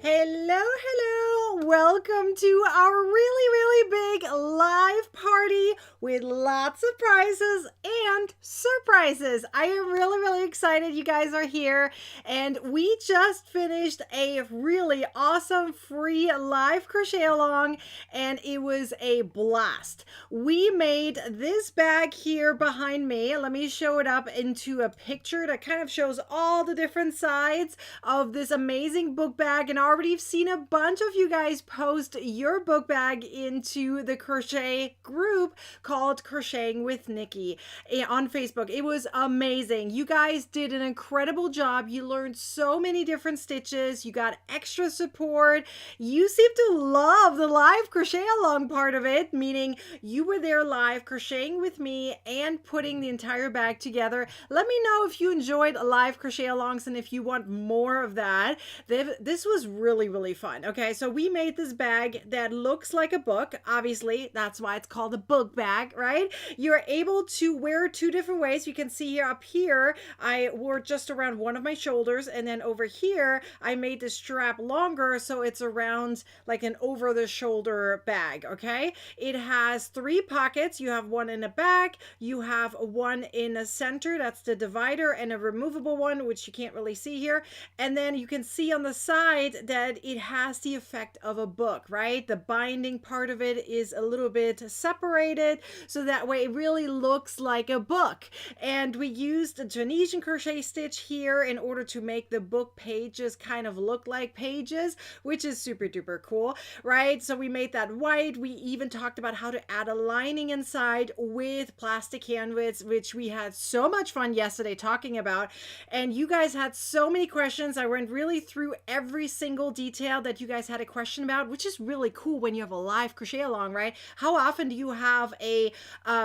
Hello, hello. Welcome to our really big live party with lots of prizes and surprises. I am really excited you guys are here, and we just finished a really awesome free live crochet along, and it was a blast. We made this bag here behind me. Let me show it up into a picture that kind of shows all the different sides of this amazing book bag, and already have seen a bunch of you guys post your book bag into the crochet group called Crocheting with Nikki on Facebook. It was amazing. You guys did an incredible job. You learned so many different stitches. You got extra support. You seem to love the live crochet along part of it, meaning you were there live crocheting with me and putting the entire bag together. Let me know if you enjoyed live crochet alongs and if you want more of that. This was really fun. Okay, so we made this bag that looks like a book. Obviously, that's why it's called a book bag, right? You're able to wear two different ways. You can see here up here, I wore just around one of my shoulders, and then over here, I made the strap longer so it's around like an over the shoulder bag, okay? It has 3 pockets. You have one in the back, you have one in the center, that's the divider, and a removable one, which you can't really see here. And then you can see on the side that it has the effect of a book, right? The binding part of it is a little bit separated, so that way it really looks like a book. And we used a Tunisian crochet stitch here in order to make the book pages kind of look like pages, which is super duper cool, right? So we made that white. We even talked about how to add a lining inside with plastic canvas, which we had so much fun yesterday talking about. And you guys had so many questions. I went really through every single detail that you guys had a question about, which is really cool when you have a live crochet along, right? How often do you have a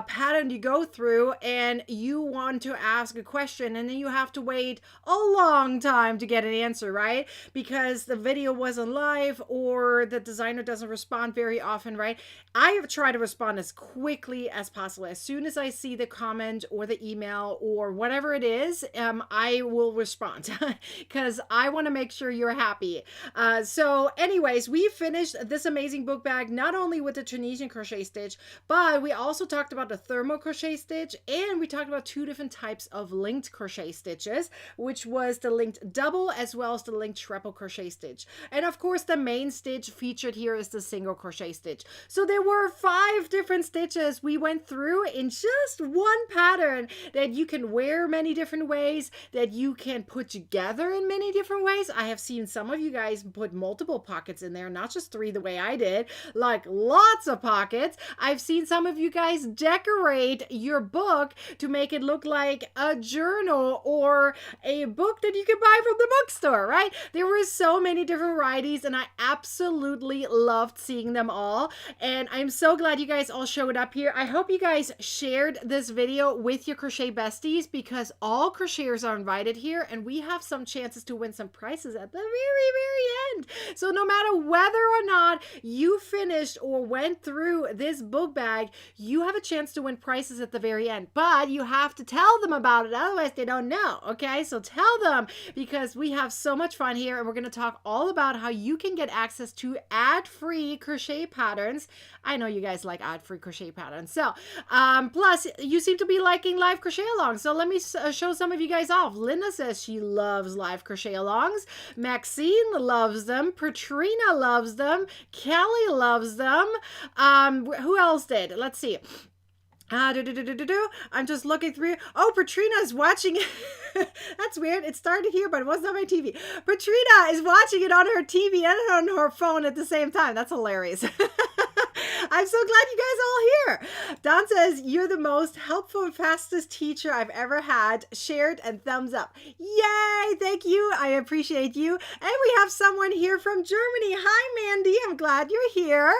pattern you go through and you want to ask a question and then you have to wait a long time to get an answer, right? Because the video wasn't live or the designer doesn't respond very often, right? I have tried to respond as quickly as possible. As soon as I see the comment or the email or whatever it is, I will respond because I want to make sure you're happy. So anyways, we finished this amazing book bag not only with the Tunisian crochet stitch, but we also talked about the thermal crochet stitch, and we talked about 2 different types of linked crochet stitches, which was the linked double as well as the linked treble crochet stitch. And of course, the main stitch featured here is the single crochet stitch. So there were 5 different stitches we went through in just one pattern that you can wear many different ways, that you can put together in many different ways. I have seen some of you guys put multiple pockets in there, not just 3 the way I did, like lots of pockets. I've seen some of you guys decorate your book to make it look like a journal or a book that you can buy from the bookstore, right? There were so many different varieties, and I absolutely loved seeing them all. And I'm so glad you guys all showed up here. I hope you guys shared this video with your crochet besties, because all crocheters are invited here, and we have some chances to win some prizes at the very end. So no matter whether or not you finished or went through this book bag, you have a chance to win prizes at the very end. But you have to tell them about it, otherwise they don't know, okay? So tell them, because we have so much fun here, and we're going to talk all about how you can get access to ad-free crochet patterns. I know you guys like ad-free crochet patterns. So, plus, you seem to be liking live crochet alongs. So let me show some of you guys off. Linda says she loves live crochet alongs. Maxine loves them. Patrina loves them. Kelly loves them. Who else did? Let's see. I'm just looking through. Oh, Patrina is watching. That's weird. It started here, but it wasn't on my TV. Patrina is watching it on her TV and on her phone at the same time. That's hilarious. I'm so glad you guys all here. Don says, you're the most helpful and fastest teacher I've ever had. Shared and thumbs up. Yay! Thank you. I appreciate you. And we have someone here from Germany. Hi, Mandy. I'm glad you're here.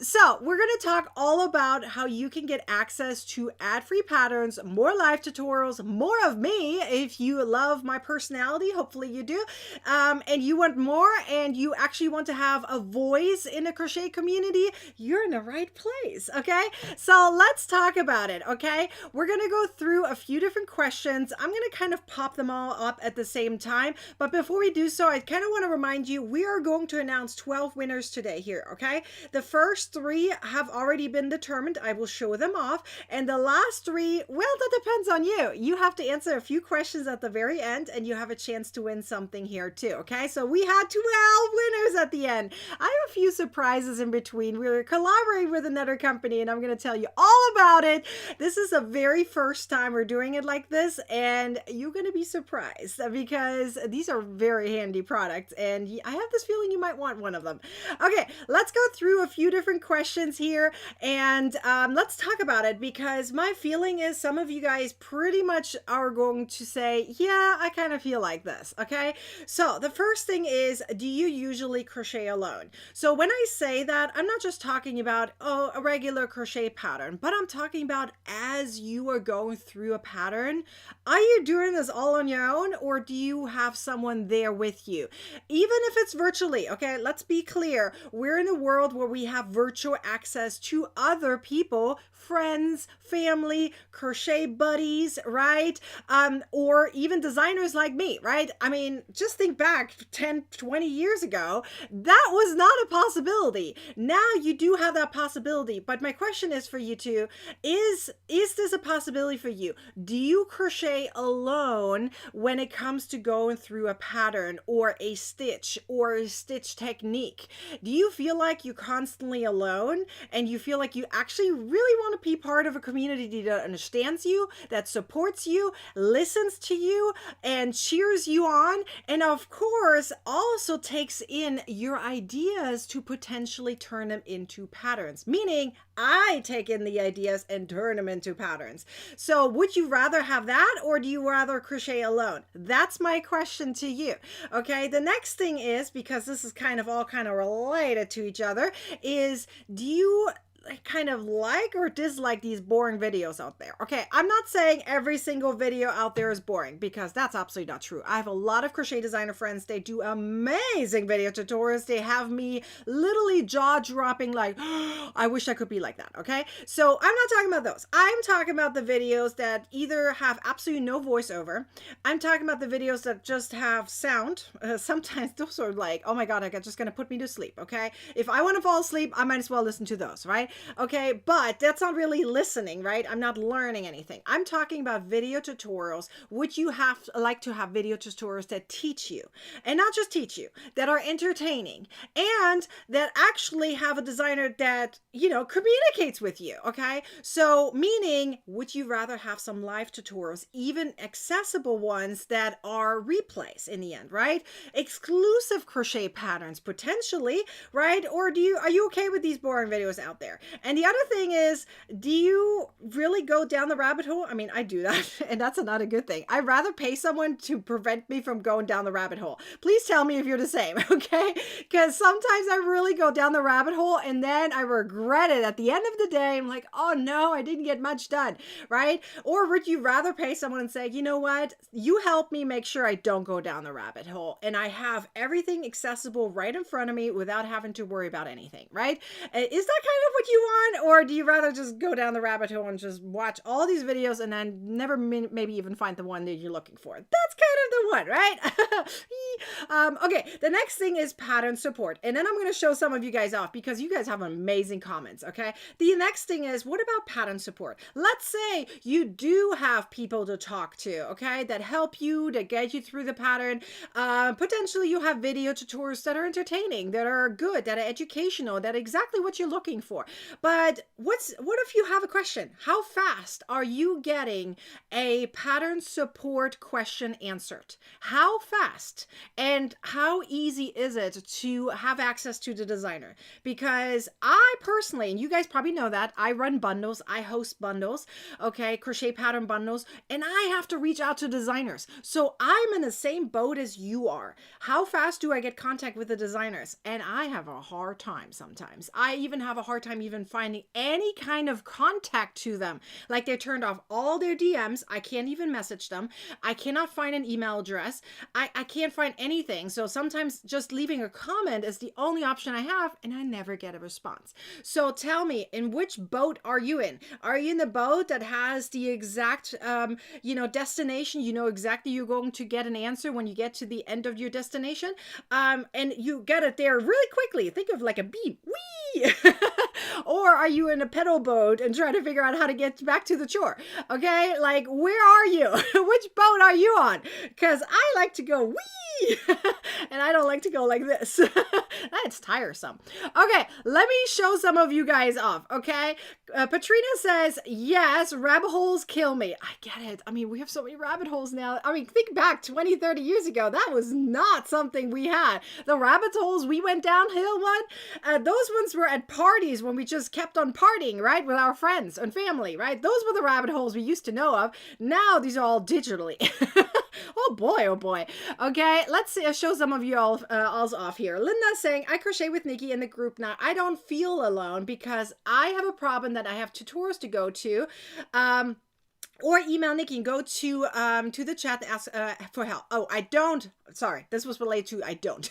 So we're going to talk all about how you can get access to ad-free patterns, more live tutorials, more of me. If you love my personality, hopefully you do, and you want more, and you actually want to have a voice in the crochet community, you're in the right place, okay? So let's talk about it, okay? We're gonna go through a few different questions. I'm gonna kind of pop them all up at the same time, but before we do so, I kind of want to remind you, we are going to announce 12 winners today here, okay? The first 3 have already been determined. I will show them off, and the last 3, well, that depends on you. You have to answer a few questions at the very end, and you have a chance to win something here too, okay? So we had 12 winners at the end. I have a few surprises in between. We're collaborating with another company, and I'm going to tell you all about it. This is the very first time we're doing it like this, and you're going to be surprised because these are very handy products, and I have this feeling you might want one of them. Okay, let's go through a few different questions here, and let's talk about it, because my feeling is some of you guys pretty much are going to say, yeah, I kind of feel like this, okay? So the first thing is, do you usually crochet alone? So when I say that, I'm not just talking about, oh, a regular crochet pattern, but I'm talking about as you are going through a pattern, are you doing this all on your own, or do you have someone there with you? Even if it's virtually, okay, let's be clear. We're in a world where we have virtual access to other people, friends, family, crochet buddies, right? Or even designers like me, right? I mean, just think back 10, 20 years ago, that was not a possibility. Now you do have that possibility, but my question is for you two, is this a possibility for you? Do you crochet alone when it comes to going through a pattern or a stitch or a stitch technique? Do you feel like you're constantly alone, and you feel like you actually really want to be part of a community that understands you, that supports you, listens to you, and cheers you on, and of course also takes in your ideas to potentially turn them into patterns? Meaning, I take in the ideas and turn them into patterns. So would you rather have that, or do you rather crochet alone? That's my question to you. Okay, the next thing is, because this is kind of all kind of related to each other, is do you kind of like or dislike these boring videos out there? Okay, I'm not saying every single video out there is boring, because that's absolutely not true. I have a lot of crochet designer friends. They do amazing video tutorials. They have me literally jaw-dropping like, oh, I wish I could be like that, okay? So I'm not talking about those. I'm talking about the videos that either have absolutely no voiceover. I'm talking about the videos that just have sound. Sometimes those are like, oh my God, I'm just gonna put me to sleep, okay? If I want to fall asleep, I might as well listen to those, right? Okay, but that's not really listening, right? I'm not learning anything. I'm talking about video tutorials, which you like to have video tutorials that teach you, and not just teach you, that are entertaining, and that actually have a designer that, you know, communicates with you, okay? So meaning, would you rather have some live tutorials, even accessible ones that are replays in the end, right? Exclusive crochet patterns potentially, right? Or are you okay with these boring videos out there? And the other thing is, do you really go down the rabbit hole? I mean, I do that, and that's not a good thing. I'd rather pay someone to prevent me from going down the rabbit hole. Please tell me if you're the same, okay? Because sometimes I really go down the rabbit hole, and then I regret it at the end of the day. I'm like, oh no, I didn't get much done, right? Or would you rather pay someone and say, you know what? You help me make sure I don't go down the rabbit hole, and I have everything accessible right in front of me without having to worry about anything, right? Is that kind of what you want, or do you rather just go down the rabbit hole and just watch all these videos and then never maybe even find the one that you're looking for? That's kind of the one, right? Okay, the next thing is pattern support, and then I'm going to show some of you guys off because you guys have amazing comments, okay? The next thing is, what about pattern support? Let's say you do have people to talk to, okay, that help you, that get you through the pattern. Potentially you have video tutorials that are entertaining, that are good, that are educational, that are exactly what you're looking for. But what if you have a question? How fast are you getting a pattern support question answered? How fast? And how easy is it to have access to the designer? Because I personally, and you guys probably know that, I run bundles, I host bundles, okay, crochet pattern bundles, and I have to reach out to designers. So I'm in the same boat as you are. How fast do I get contact with the designers? And I have a hard time sometimes. I even have a hard time even finding any kind of contact to them. Like, they turned off all their DMs. I can't even message them. I cannot find an email email address. I can't find anything. So sometimes just leaving a comment is the only option I have, and I never get a response. So tell me, in which boat are you in? Are you in the boat that has the exact, destination? You know exactly you're going to get an answer when you get to the end of your destination, and you get it there really quickly. Think of like a beam. Whee! Or are you in a pedal boat and trying to figure out how to get back to the shore? Okay, like where are you? Which boat are you on? Because I like to go wee, and I don't like to go like this. That's tiresome. Okay, let me show some of you guys off. Okay, Patrina says yes, rabbit holes kill me. I get it. I mean, we have so many rabbit holes now. I mean, think back 20, 30 years ago. That was not something we had. The rabbit holes we went downhill those ones were at parties when we just kept on partying, right, with our friends and family, right? Those were the rabbit holes we used to know of. Now these are all digitally. Oh boy, oh boy. Okay, let's see, show some of you all off here. Linda's saying, I crochet with Nikki in the group now. I don't feel alone because I have a problem that I have tutors to go to. Or email Nikki and go to the chat to ask for help. Oh, I don't. Sorry, this was related to I don't.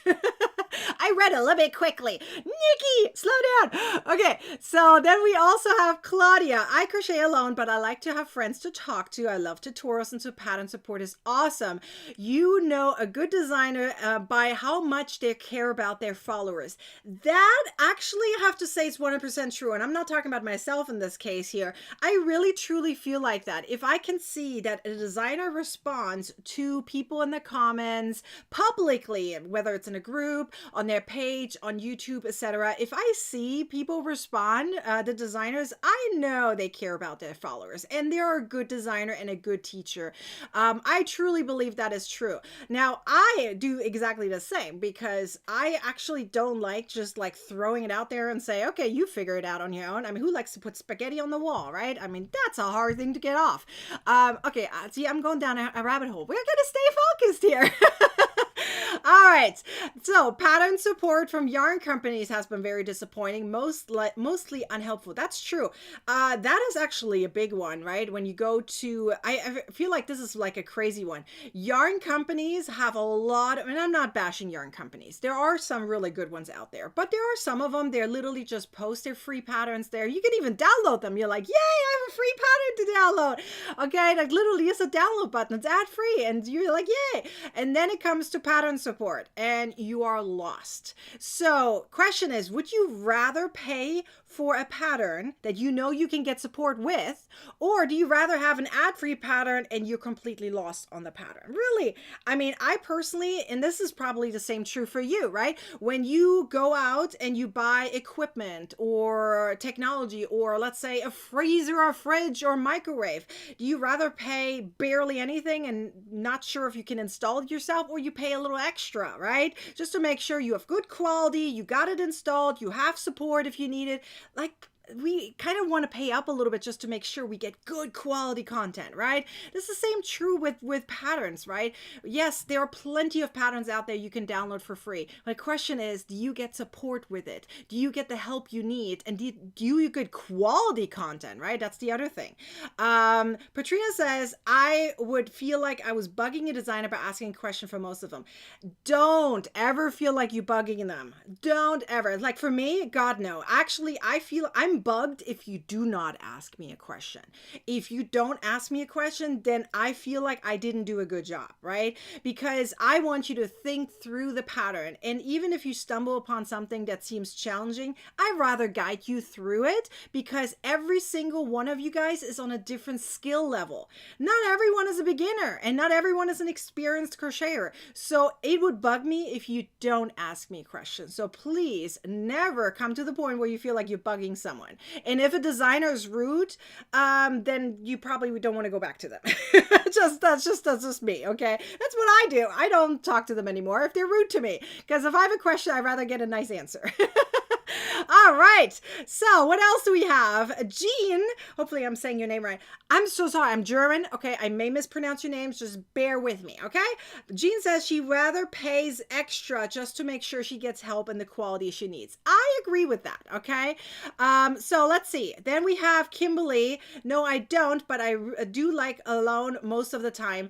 I read a little bit quickly. Nikki, slow down. Okay, so then we also have Claudia. I crochet alone, but I like to have friends to talk to. I love tutorials, and so pattern support is awesome. You know a good designer by how much they care about their followers. That actually, I have to say, is 100% true. And I'm not talking about myself in this case here. I really, truly feel like that. If I can see that a designer responds to people in the comments publicly, whether it's in a group, on their page, on YouTube, etc. If I see people respond, the designers, I know they care about their followers, and they're a good designer and a good teacher. I truly believe that is true. Now, I do exactly the same because I actually don't like just like throwing it out there and say, okay, you figure it out on your own. I mean, who likes to put spaghetti on the wall, right? I mean, that's a hard thing to get off. Okay, see, I'm going down a rabbit hole. We're going to stay focused here. All right, so pattern support from yarn companies has been very disappointing, mostly unhelpful. That's true. That is actually a big one, right? When you go to, I feel like this is like a crazy one. Yarn companies have a lot of, and I'm not bashing yarn companies. There are some really good ones out there, but there are some of them, they're literally just post their free patterns there. You can even download them. You're like, yay, I have a free pattern to download. Okay, like literally it's a download button. It's ad free, and you're like, yay. And then it comes to pattern support and you are lost. So question is, would you rather pay for a pattern that you know you can get support with, or do you rather have an ad-free pattern and you're completely lost on the pattern? Really, I mean, I personally, and this is probably the same true for you, right? When you go out and you buy equipment or technology, or let's say a freezer or a fridge or microwave, do you rather pay barely anything and not sure if you can install it yourself, or you pay a little extra, right? Just to make sure you have good quality, you got it installed, you have support if you need it. Like, we kind of want to pay up a little bit just to make sure we get good quality content, right? This is the same true with patterns, right? Yes, there are plenty of patterns out there you can download for free. My question is, do you get support with it? Do you get the help you need? And do you get quality content, right? That's the other thing. Patrina says, I would feel like I was bugging a designer by asking a question for most of them. Don't ever feel like you bugging them. Don't ever. Like for me, God, no. Actually, I feel I'm bugged if you do not ask me a question. If you don't ask me a question, then I feel like I didn't do a good job, right? Because I want you to think through the pattern. And even if you stumble upon something that seems challenging, I'd rather guide you through it, because every single one of you guys is on a different skill level. Not everyone is a beginner, and not everyone is an experienced crocheter. So it would bug me if you don't ask me questions. So please never come to the point where you feel like you're bugging someone. And if a designer is rude, then you probably don't want to go back to them. That's just me, okay? That's what I do. I don't talk to them anymore if they're rude to me, because if I have a question, I'd rather get a nice answer. All All right. So what else do we have? Jean, hopefully I'm saying your name right. I'm so sorry. I'm German. Okay. I may mispronounce your names. Just bear with me. Okay. Jean says she rather pays extra just to make sure she gets help and the quality she needs. I agree with that. Okay. So let's see. Then we have Kimberly. No, I don't, but I do like alone most of the time.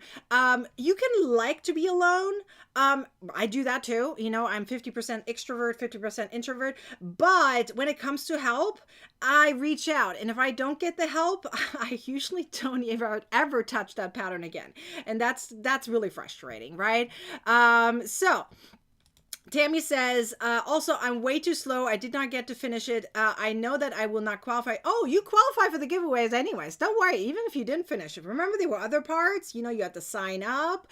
You can like to be alone. I do that too. You know, I'm 50% extrovert, 50% introvert. But when it comes to help, I reach out. And if I don't get the help, I usually don't ever touch that pattern again. And that's really frustrating, right? So Tammy says, also, I'm way too slow. I did not get to finish it. I know that I will not qualify. Oh, you qualify for the giveaways anyways. Don't worry, even if you didn't finish it. Remember, there were other parts. You know, you had to sign up,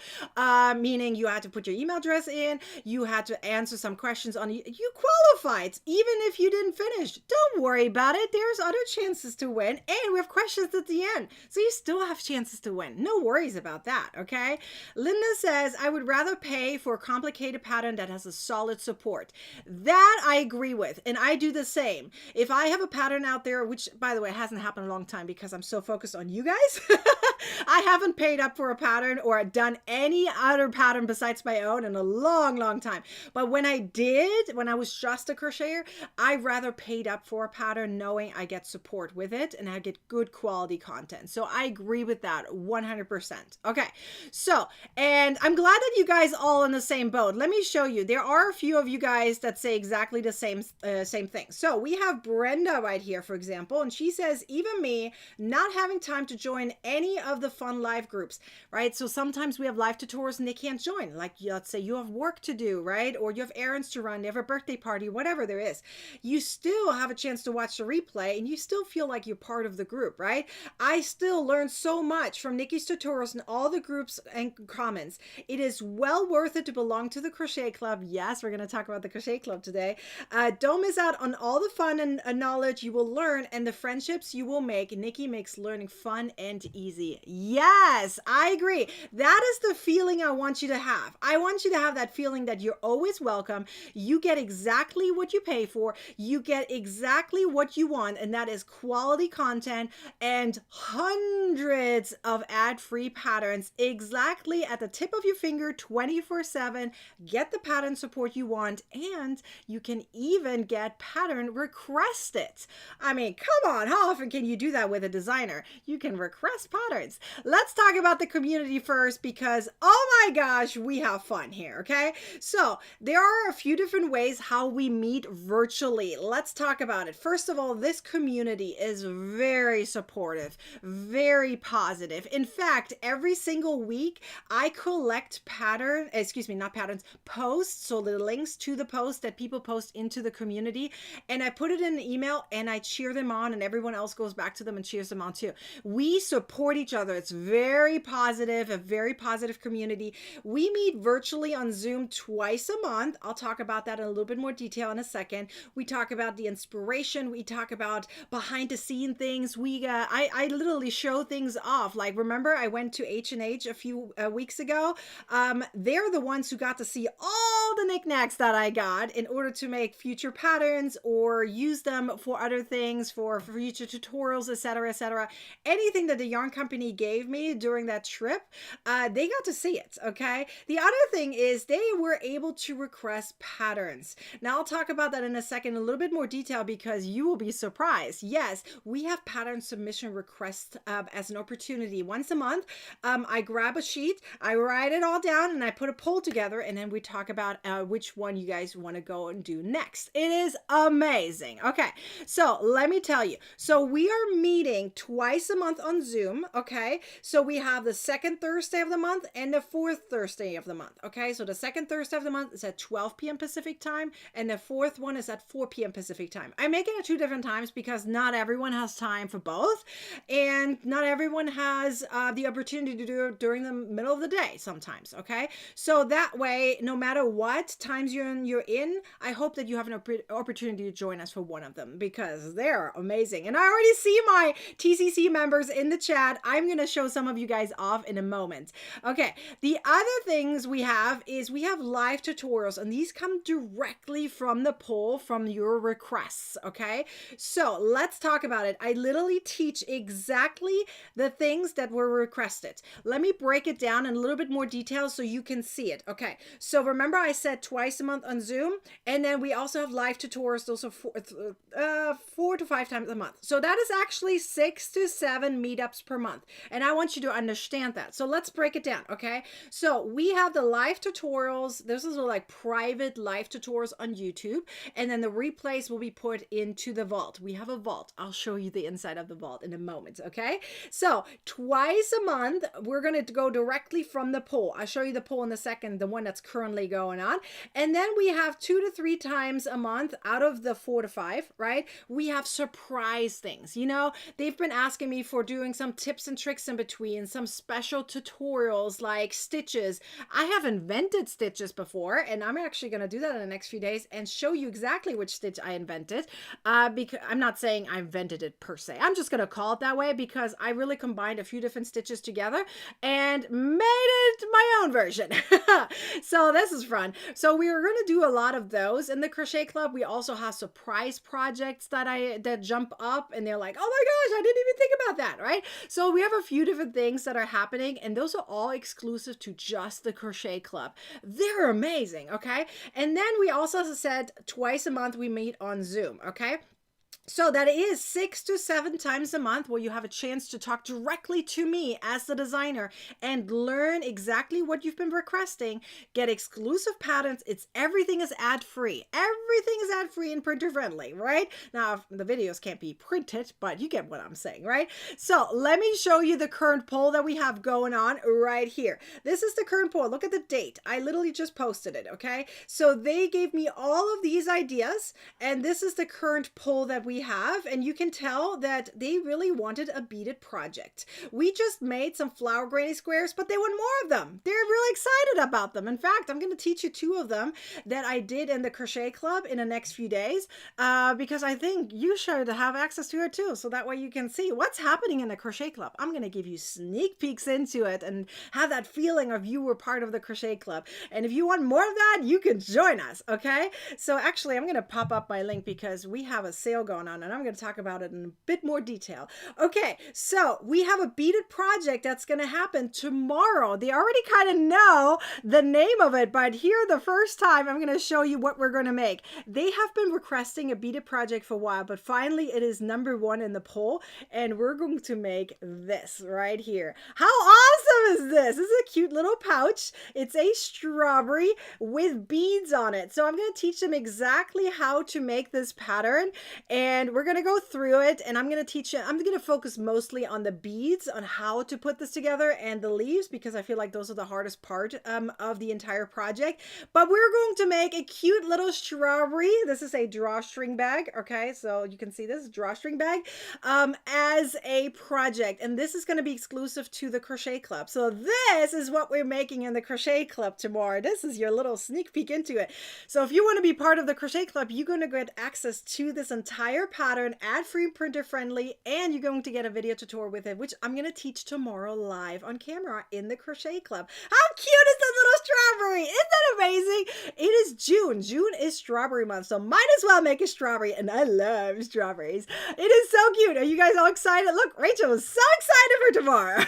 meaning you had to put your email address in. You had to answer some questions on you. You qualified, even if you didn't finish. Don't worry about it. There's other chances to win. And we have questions at the end. So you still have chances to win. No worries about that, okay? Linda says, I would rather pay for a complicated pattern that has a solid support. That I agree with, and I do the same. If I have a pattern out there, which by the way hasn't happened in a long time because I'm so focused on you guys, I haven't paid up for a pattern or done any other pattern besides my own in a long time. But when I did, when I was just a crocheter, I rather paid up for a pattern knowing I get support with it and I get good quality content. So I agree with that 100%. Okay, so, and I'm glad that you guys all in the same boat. Let me show you. There are a few of you guys that say exactly the same thing. So we have Brenda right here, for example, and she says, even me not having time to join any of the fun live groups, right? So sometimes we have live tutorials and they can't join. Like, let's say you have work to do, right? Or you have errands to run, you have a birthday party, whatever there is. You still have a chance to watch the replay and you still feel like you're part of the group, right? I still learn so much from Nikki's tutorials and all the groups and comments. It is well worth it to belong to the Crochet Club. Yes, we're going to talk about the Crochet Club today. Don't miss out on all the fun and knowledge you will learn and the friendships you will make. Nikki makes learning fun and easy. Yes, I agree. That is the feeling I want you to have. I want you to have that feeling that you're always welcome. You get exactly what you pay for. You get exactly what you want, and that is quality content and hundreds of ad-free patterns exactly at the tip of your finger 24/7. Get the pattern support you want, and you can even get pattern requested. I mean, come on, how often can you do that with a designer? You can request patterns. Let's talk about the community first because, oh my gosh, we have fun here, okay? So there are a few different ways how we meet virtually. Let's talk about it. First of all, this community is very supportive, very positive. In fact, every single week, I collect posts, so the links to the post that people post into the community, and I put it in an email and I cheer them on and everyone else goes back to them and cheers them on too. We support each other. It's very positive, a very positive community. We meet virtually on Zoom twice a month. I'll talk about that in a little bit more detail in a second. We talk about the inspiration. We talk about behind the scene things. I literally show things off. Like, remember I went to H&H a few weeks ago? They're the ones who got to see all the knickknacks that I got in order to make future patterns or use them for other things, for future tutorials, etc., etc. Anything that the yarn company gave me during that trip, they got to see it, okay? The other thing is they were able to request patterns. Now, I'll talk about that in a second in a little bit more detail because you will be surprised. Yes, we have pattern submission requests as an opportunity. Once a month, I grab a sheet, I write it all down, and I put a poll together, and then we talk about which one you guys want to go and do next. It is amazing. Okay, so let me tell you. So we are meeting twice a month on Zoom, okay? So we have the second Thursday of the month and the fourth Thursday of the month, okay? So the second Thursday of the month is at 12 p.m. Pacific time, and the fourth one is at 4 p.m. Pacific time. I'm making it 2 different times because not everyone has time for both, and not everyone has the opportunity to do it during the middle of the day sometimes, okay? So that way, no matter what, what times you're in, I hope that you have an opportunity to join us for one of them because they're amazing. And I already see my TCC members in the chat. I'm going to show some of you guys off in a moment. Okay, the other things we have is we have live tutorials, and these come directly from the poll from your requests. Okay, so let's talk about it. I literally teach exactly the things that were requested. Let me break it down in a little bit more detail so you can see it. Okay, so remember I said twice a month on Zoom, and then we also have live tutorials, those are 4 to 5 times a month. So that is actually 6 to 7 meetups per month, and I want you to understand that. So let's break it down. Okay, so we have the live tutorials. This is like private live tutorials on YouTube, and then the replays will be put into the vault. We have a vault. I'll show you the inside of the vault in a moment. Okay, so twice a month we're going to go directly from the poll. I'll show you the poll in a second, the one that's currently going on. And then we have 2 to 3 times a month out of the 4 to 5, right? We have surprise things. You know, they've been asking me for doing some tips and tricks in between, some special tutorials like stitches. I have invented stitches before, and I'm actually going to do that in the next few days and show you exactly which stitch I invented. Because I'm not saying I invented it per se. I'm just going to call it that way because I really combined a few different stitches together and made it my own version. So this is fun. So we are going to do a lot of those in the Crochet Club. We also have surprise projects that jump up, and they're like, oh my gosh, I didn't even think about that, right? So we have a few different things that are happening, and those are all exclusive to just the Crochet Club. They're amazing, okay? And then we also said twice a month we meet on Zoom, okay? So that is 6 to 7 times a month where you have a chance to talk directly to me as the designer and learn exactly what you've been requesting, get exclusive patterns. Everything is ad-free. Everything is ad-free and printer friendly, right? Now, the videos can't be printed, but you get what I'm saying, right? So let me show you the current poll that we have going on right here. This is the current poll. Look at the date. I literally just posted it, okay? So they gave me all of these ideas, and this is the current poll that we have, and you can tell that they really wanted a beaded project. We just made some flower granny squares, but they want more of them. They're really excited about them. In fact, I'm going to teach you 2 of them that I did in the Crochet Club in the next few days because I think you should have access to it too, so that way you can see what's happening in the Crochet Club. I'm going to give you sneak peeks into it and have that feeling of you were part of the Crochet Club. And if you want more of that, you can join us, okay? So actually, I'm going to pop up my link because we have a sale going on, and I'm going to talk about it in a bit more detail. Okay, so we have a beaded project that's going to happen tomorrow. They already kind of know the name of it, but here the first time I'm going to show you what we're going to make. They have been requesting a beaded project for a while, but finally it is #1 in the poll, and we're going to make this right here. How awesome is this? This is a cute little pouch. It's a strawberry with beads on it. So I'm going to teach them exactly how to make this pattern, and we're going to go through it, and I'm going to teach you. I'm going to focus mostly on the beads, on how to put this together, and the leaves, because I feel like those are the hardest part of the entire project. But we're going to make a cute little strawberry. This is a drawstring bag, okay? So you can see this drawstring bag as a project, and this is going to be exclusive to the Crochet Club. So this is what we're making in the Crochet Club tomorrow. This is your little sneak peek into it. So if you want to be part of the Crochet Club, you're going to get access to this entire pattern, ad-free, printer friendly, and you're going to get a video tutorial with it, which I'm going to teach tomorrow live on camera in the Crochet Club. How cute is this little strawberry? Isn't that amazing? It is June. June is strawberry month, so might as well make a strawberry, and I love strawberries. It is so cute. Are you guys all excited? Look, Rachel is so excited for tomorrow.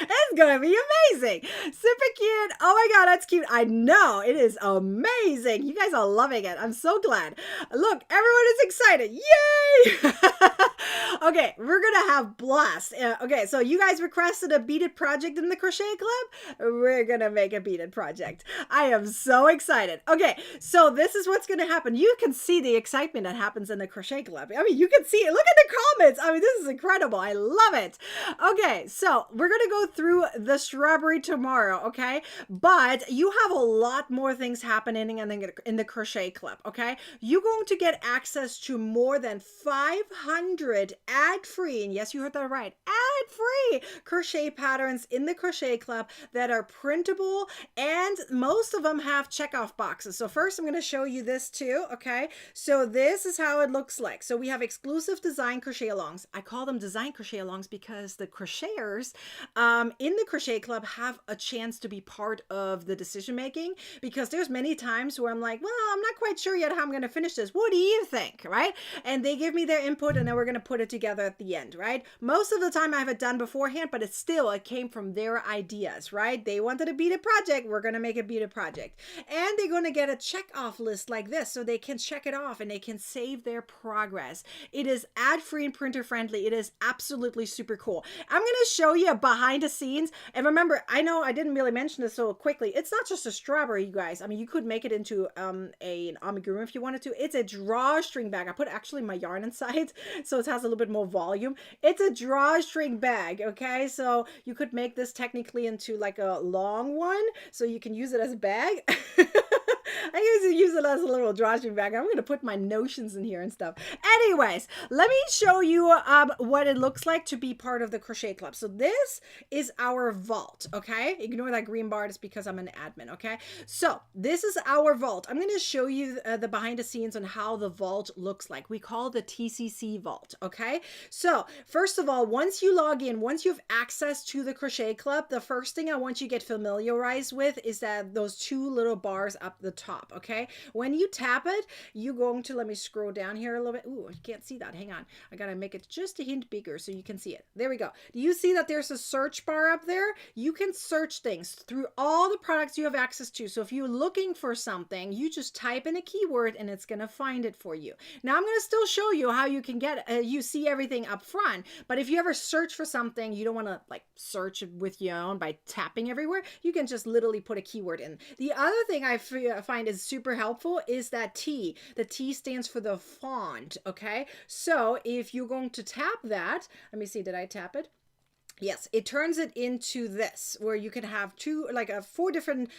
It's gonna be amazing. Super cute. Oh my god, that's cute. I know, it is amazing. You guys are loving it. I'm so glad. Look, everyone is excited. Yay! Okay, we're gonna have blast. Okay, so you guys requested a beaded project in the Crochet Club. We're gonna make a beaded project. I am so excited. Okay, so this is what's gonna happen. You can see the excitement that happens in the Crochet Club. I mean, you can see it. Look at the comments. I mean, this is incredible. I love it. Okay, so we're gonna go through the strawberry tomorrow, okay? But you have a lot more things happening in the Crochet Club, okay? You're going to get access to more than 500 ad-free, and yes, you heard that right, ad-free crochet patterns in the Crochet Club that are printable, and most of them have checkoff boxes. So first I'm going to show you this too. Okay, so this is how it looks like. So we have exclusive design crochet alongs. I call them design crochet alongs because the crocheters in the Crochet Club have a chance to be part of the decision making, because there's many times where I'm like, well, I'm not quite sure yet how I'm going to finish this. What do you think? Right? And they give me their input, and then we're going to put it together at the end. Right? Most of the time I have it done beforehand, but it came from their ideas. Right? They wanted to beat a project. We're going to make it beat a project, and they're going to get a check off list like this so they can check it off and they can save their progress. It is ad free and printer friendly. It is absolutely super cool. I'm going to show you behind the scenes. And remember, I know I didn't really mention this so quickly. It's not just a strawberry, you guys. I mean, you could make it into an amigurumi if you wanted to. It's a drawstring bag. I put actually my yarn inside, so it has a little bit more volume. It's a drawstring bag, okay? So you could make this technically into like a long one, so you can use it as a bag. I usually use it as a little drawstring bag. I'm going to put my notions in here and stuff. Anyways, let me show you what it looks like to be part of the Crochet Club. So this is our vault, okay? Ignore that green bar. It's because I'm an admin, okay? So this is our vault. I'm going to show you the behind the scenes on how the vault looks like. We call it the TCC vault, okay? So first of all, once you log in, once you have access to the Crochet Club, the first thing I want you to get familiarized with is that those two little bars up the top, okay? When you tap it, you're going to, let me scroll down here a little bit. Ooh, you can't see that. Hang on. I gotta make it just a hint bigger so you can see it. There we go. Do you see that there's a search bar up there? You can search things through all the products you have access to. So if you're looking for something, you just type in a keyword and it's gonna find it for you. Now I'm gonna still show you how you can get, you see everything up front, but if you ever search for something, you don't wanna like search with your own by tapping everywhere, you can just literally put a keyword in. The other thing I find is super helpful is that T. The T stands for the font, okay? So if you're going to tap that, let me see, did I tap it? Yes, it turns it into this, where you can have four different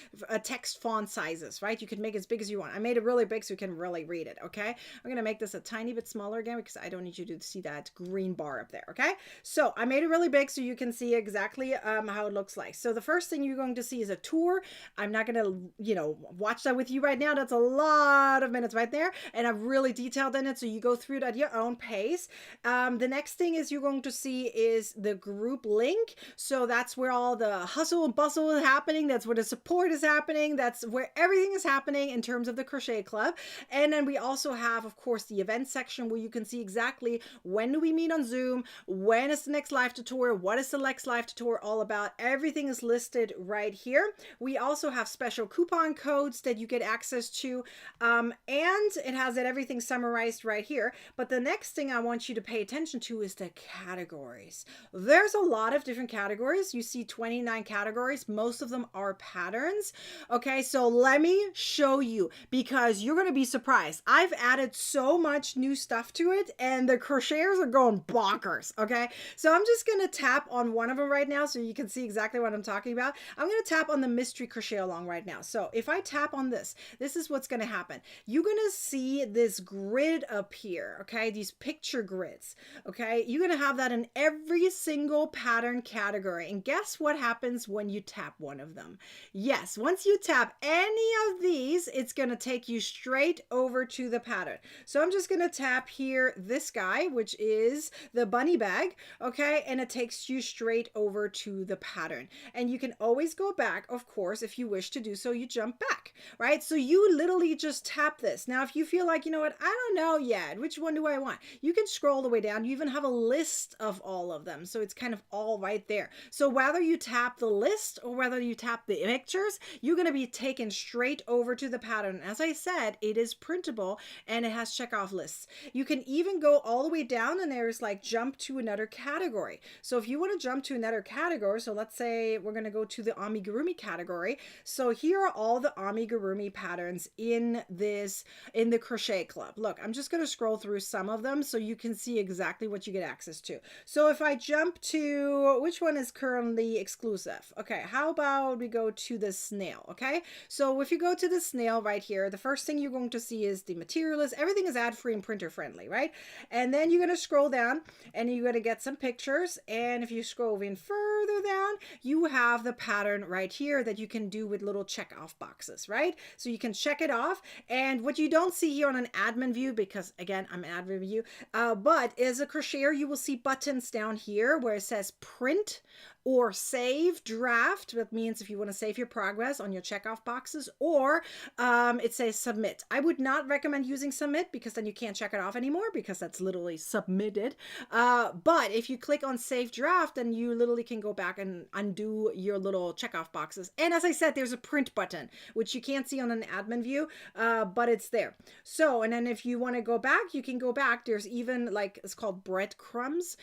text font sizes, right? You can make it as big as you want. I made it really big so you can really read it, okay? I'm going to make this a tiny bit smaller again because I don't need you to see that green bar up there, okay? So I made it really big so you can see exactly how it looks like. So the first thing you're going to see is a tour. I'm not going to, watch that with you right now. That's a lot of minutes right there. And I've really detailed in it, so you go through it at your own pace. The next thing is you're going to see is the group link. So that's where all the hustle and bustle is happening. That's where the support is happening. That's where everything is happening in terms of the Crochet Club. And then we also have, of course, the event section where you can see exactly when do we meet on Zoom, when is the next live tutorial, what is the next live tutorial all about. Everything is listed right here. We also have special coupon codes that you get access to, and it has everything summarized right here. But the next thing I want you to pay attention to is the categories. There's a lot of different categories. You see 29 categories. Most of them are patterns. Okay, so let me show you because you're going to be surprised. I've added so much new stuff to it and the crocheters are going bonkers. Okay, so I'm just going to tap on one of them right now so you can see exactly what I'm talking about. I'm going to tap on the mystery crochet along right now. So if I tap on this is what's going to happen. You're going to see this grid appear. Okay, these picture grids. Okay, you're going to have that in every single pattern category. And guess what happens when you tap one of them? Yes, once you tap any of these, it's going to take you straight over to the pattern. So I'm just going to tap here this guy, which is the bunny bag, okay? And it takes you straight over to the pattern. And you can always go back, of course, if you wish to do so, you jump back, right? So you literally just tap this. Now, if you feel like, you know what, I don't know yet, which one do I want? You can scroll all the way down. You even have a list of all of them. So it's kind of all right there. So whether you tap the list or whether you tap the pictures, you're going to be taken straight over to the pattern. As I said, it is printable and it has checkoff lists. You can even go all the way down and there's like jump to another category. So if you want to jump to another category, so let's say we're going to go to the amigurumi category. So here are all the amigurumi patterns in the Crochet Club. Look, I'm just going to scroll through some of them so you can see exactly what you get access to. So if I jump to to, which one is currently exclusive? Okay, how about we go to the snail, okay? So if you go to the snail right here, the first thing you're going to see is the material list. Everything is ad-free and printer friendly, right? And then you're going to scroll down and you're going to get some pictures. And if you scroll even further down, you have the pattern right here that you can do with little check off boxes, right? So you can check it off. And what you don't see here on an admin view, because again, I'm an admin view, but as a crocheter, you will see buttons down here where it says print or save draft. That means if you want to save your progress on your checkoff boxes, or it says submit. I would not recommend using submit because then you can't check it off anymore because that's literally submitted. But if you click on save draft, then you literally can go back and undo your little checkoff boxes. And as I said, there's a print button, which you can't see on an admin view, but it's there. So, and then if you want to go back, you can go back. There's even like, it's called breadcrumbs.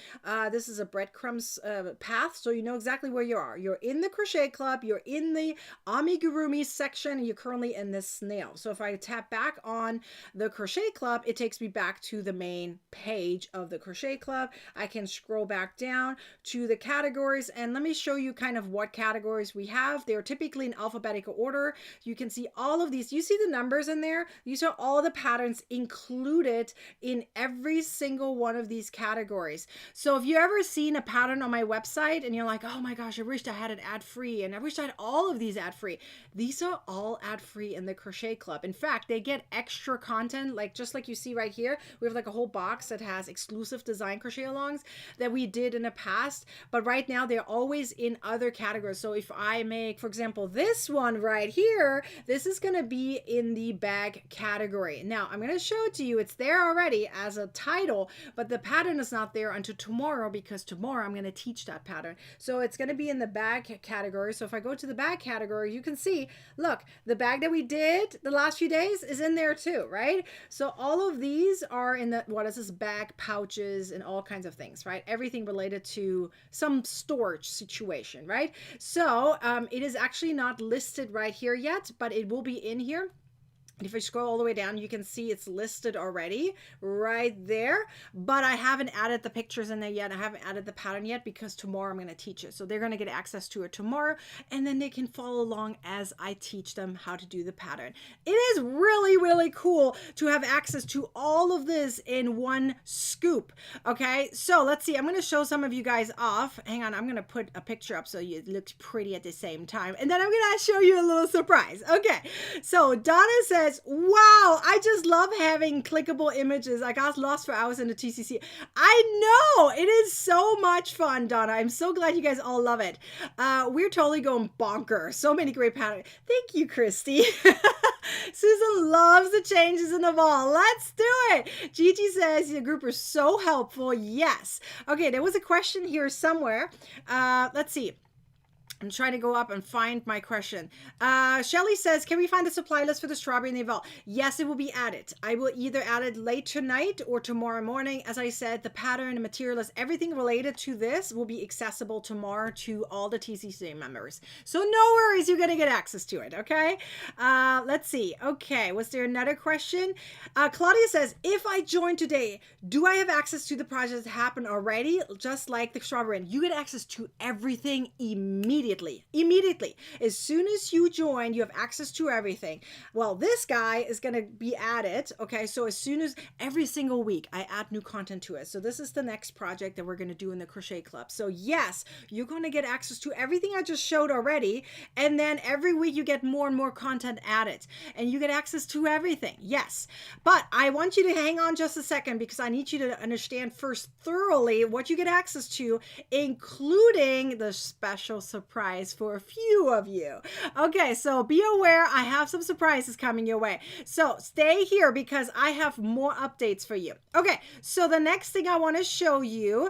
This is a breadcrumbs path. So you know exactly where you are. You're in the crochet club, you're in the amigurumi section, and you're currently in this snail. So if I tap back on the crochet club, it takes me back to the main page of the crochet club. I can scroll back down to the categories, and let me show you kind of what categories we have. They're typically in alphabetical order. You can see all of these. You see the numbers in there? These are all the patterns included in every single one of these categories. So if you ever seen a pattern on my website and you're like, oh my gosh, I wished I had it ad-free, and I wish I had all of these ad-free. These are all ad-free in the crochet club. In fact, they get extra content, like just like you see right here. We have like a whole box that has exclusive design crochet alongs that we did in the past, but right now they're always in other categories. So if I make, for example, this one right here, this is going to be in the bag category. Now I'm going to show it to you. It's there already as a title, but the pattern is not there until tomorrow because tomorrow I'm going to teach that pattern. So it's going to be in the bag category. So if I go to the bag category, you can see, look, the bag that we did the last few days is in there too, right? So all of these are in the, what is this, bag, pouches, and all kinds of things, right? Everything related to some storage situation, right? So it is actually not listed right here yet, but it will be in here. If I scroll all the way down, you can see it's listed already right there, but I haven't added the pictures in there yet. I haven't added the pattern yet because tomorrow I'm going to teach it. So they're going to get access to it tomorrow, and then they can follow along as I teach them how to do the pattern. It is really, really cool to have access to all of this in one scoop. Okay, so let's see. I'm going to show some of you guys off. Hang on, I'm going to put a picture up so it looks pretty at the same time, and then I'm going to show you a little surprise. Okay, so Donna says, wow, I just love having clickable images. I got lost for hours in the TCC. I know, it is so much fun, Donna. I'm so glad you guys all love it. We're totally going bonkers. So many great patterns. Thank you, Christy. Susan loves the changes in the wall. Let's do it. Gigi says the group is so helpful. Yes. Okay, there was a question here somewhere. Let's see. I'm trying to go up and find my question. Shelly says, can we find the supply list for the strawberry and the Val? Yes, it will be added. I will either add it late tonight or tomorrow morning. As I said, the pattern, the material list, everything related to this will be accessible tomorrow to all the TCC members. So no worries, you're going to get access to it, okay? Let's see. Okay, was there another question? Claudia says, if I join today, do I have access to the projects that happened already? Just like the strawberry. You get access to everything immediately. As soon as you join, you have access to everything. Well, this guy is going to be added. Okay, so as soon as every single week I add new content to it. So this is the next project that we're going to do in the crochet club. So yes, you're going to get access to everything I just showed already, and then every week you get more and more content added, and you get access to everything. Yes, but I want you to hang on just a second because I need you to understand first thoroughly what you get access to, including the special surprise for a few of you. Okay, so be aware, I have some surprises coming your way. So stay here because I have more updates for you. Okay, so the next thing I want to show you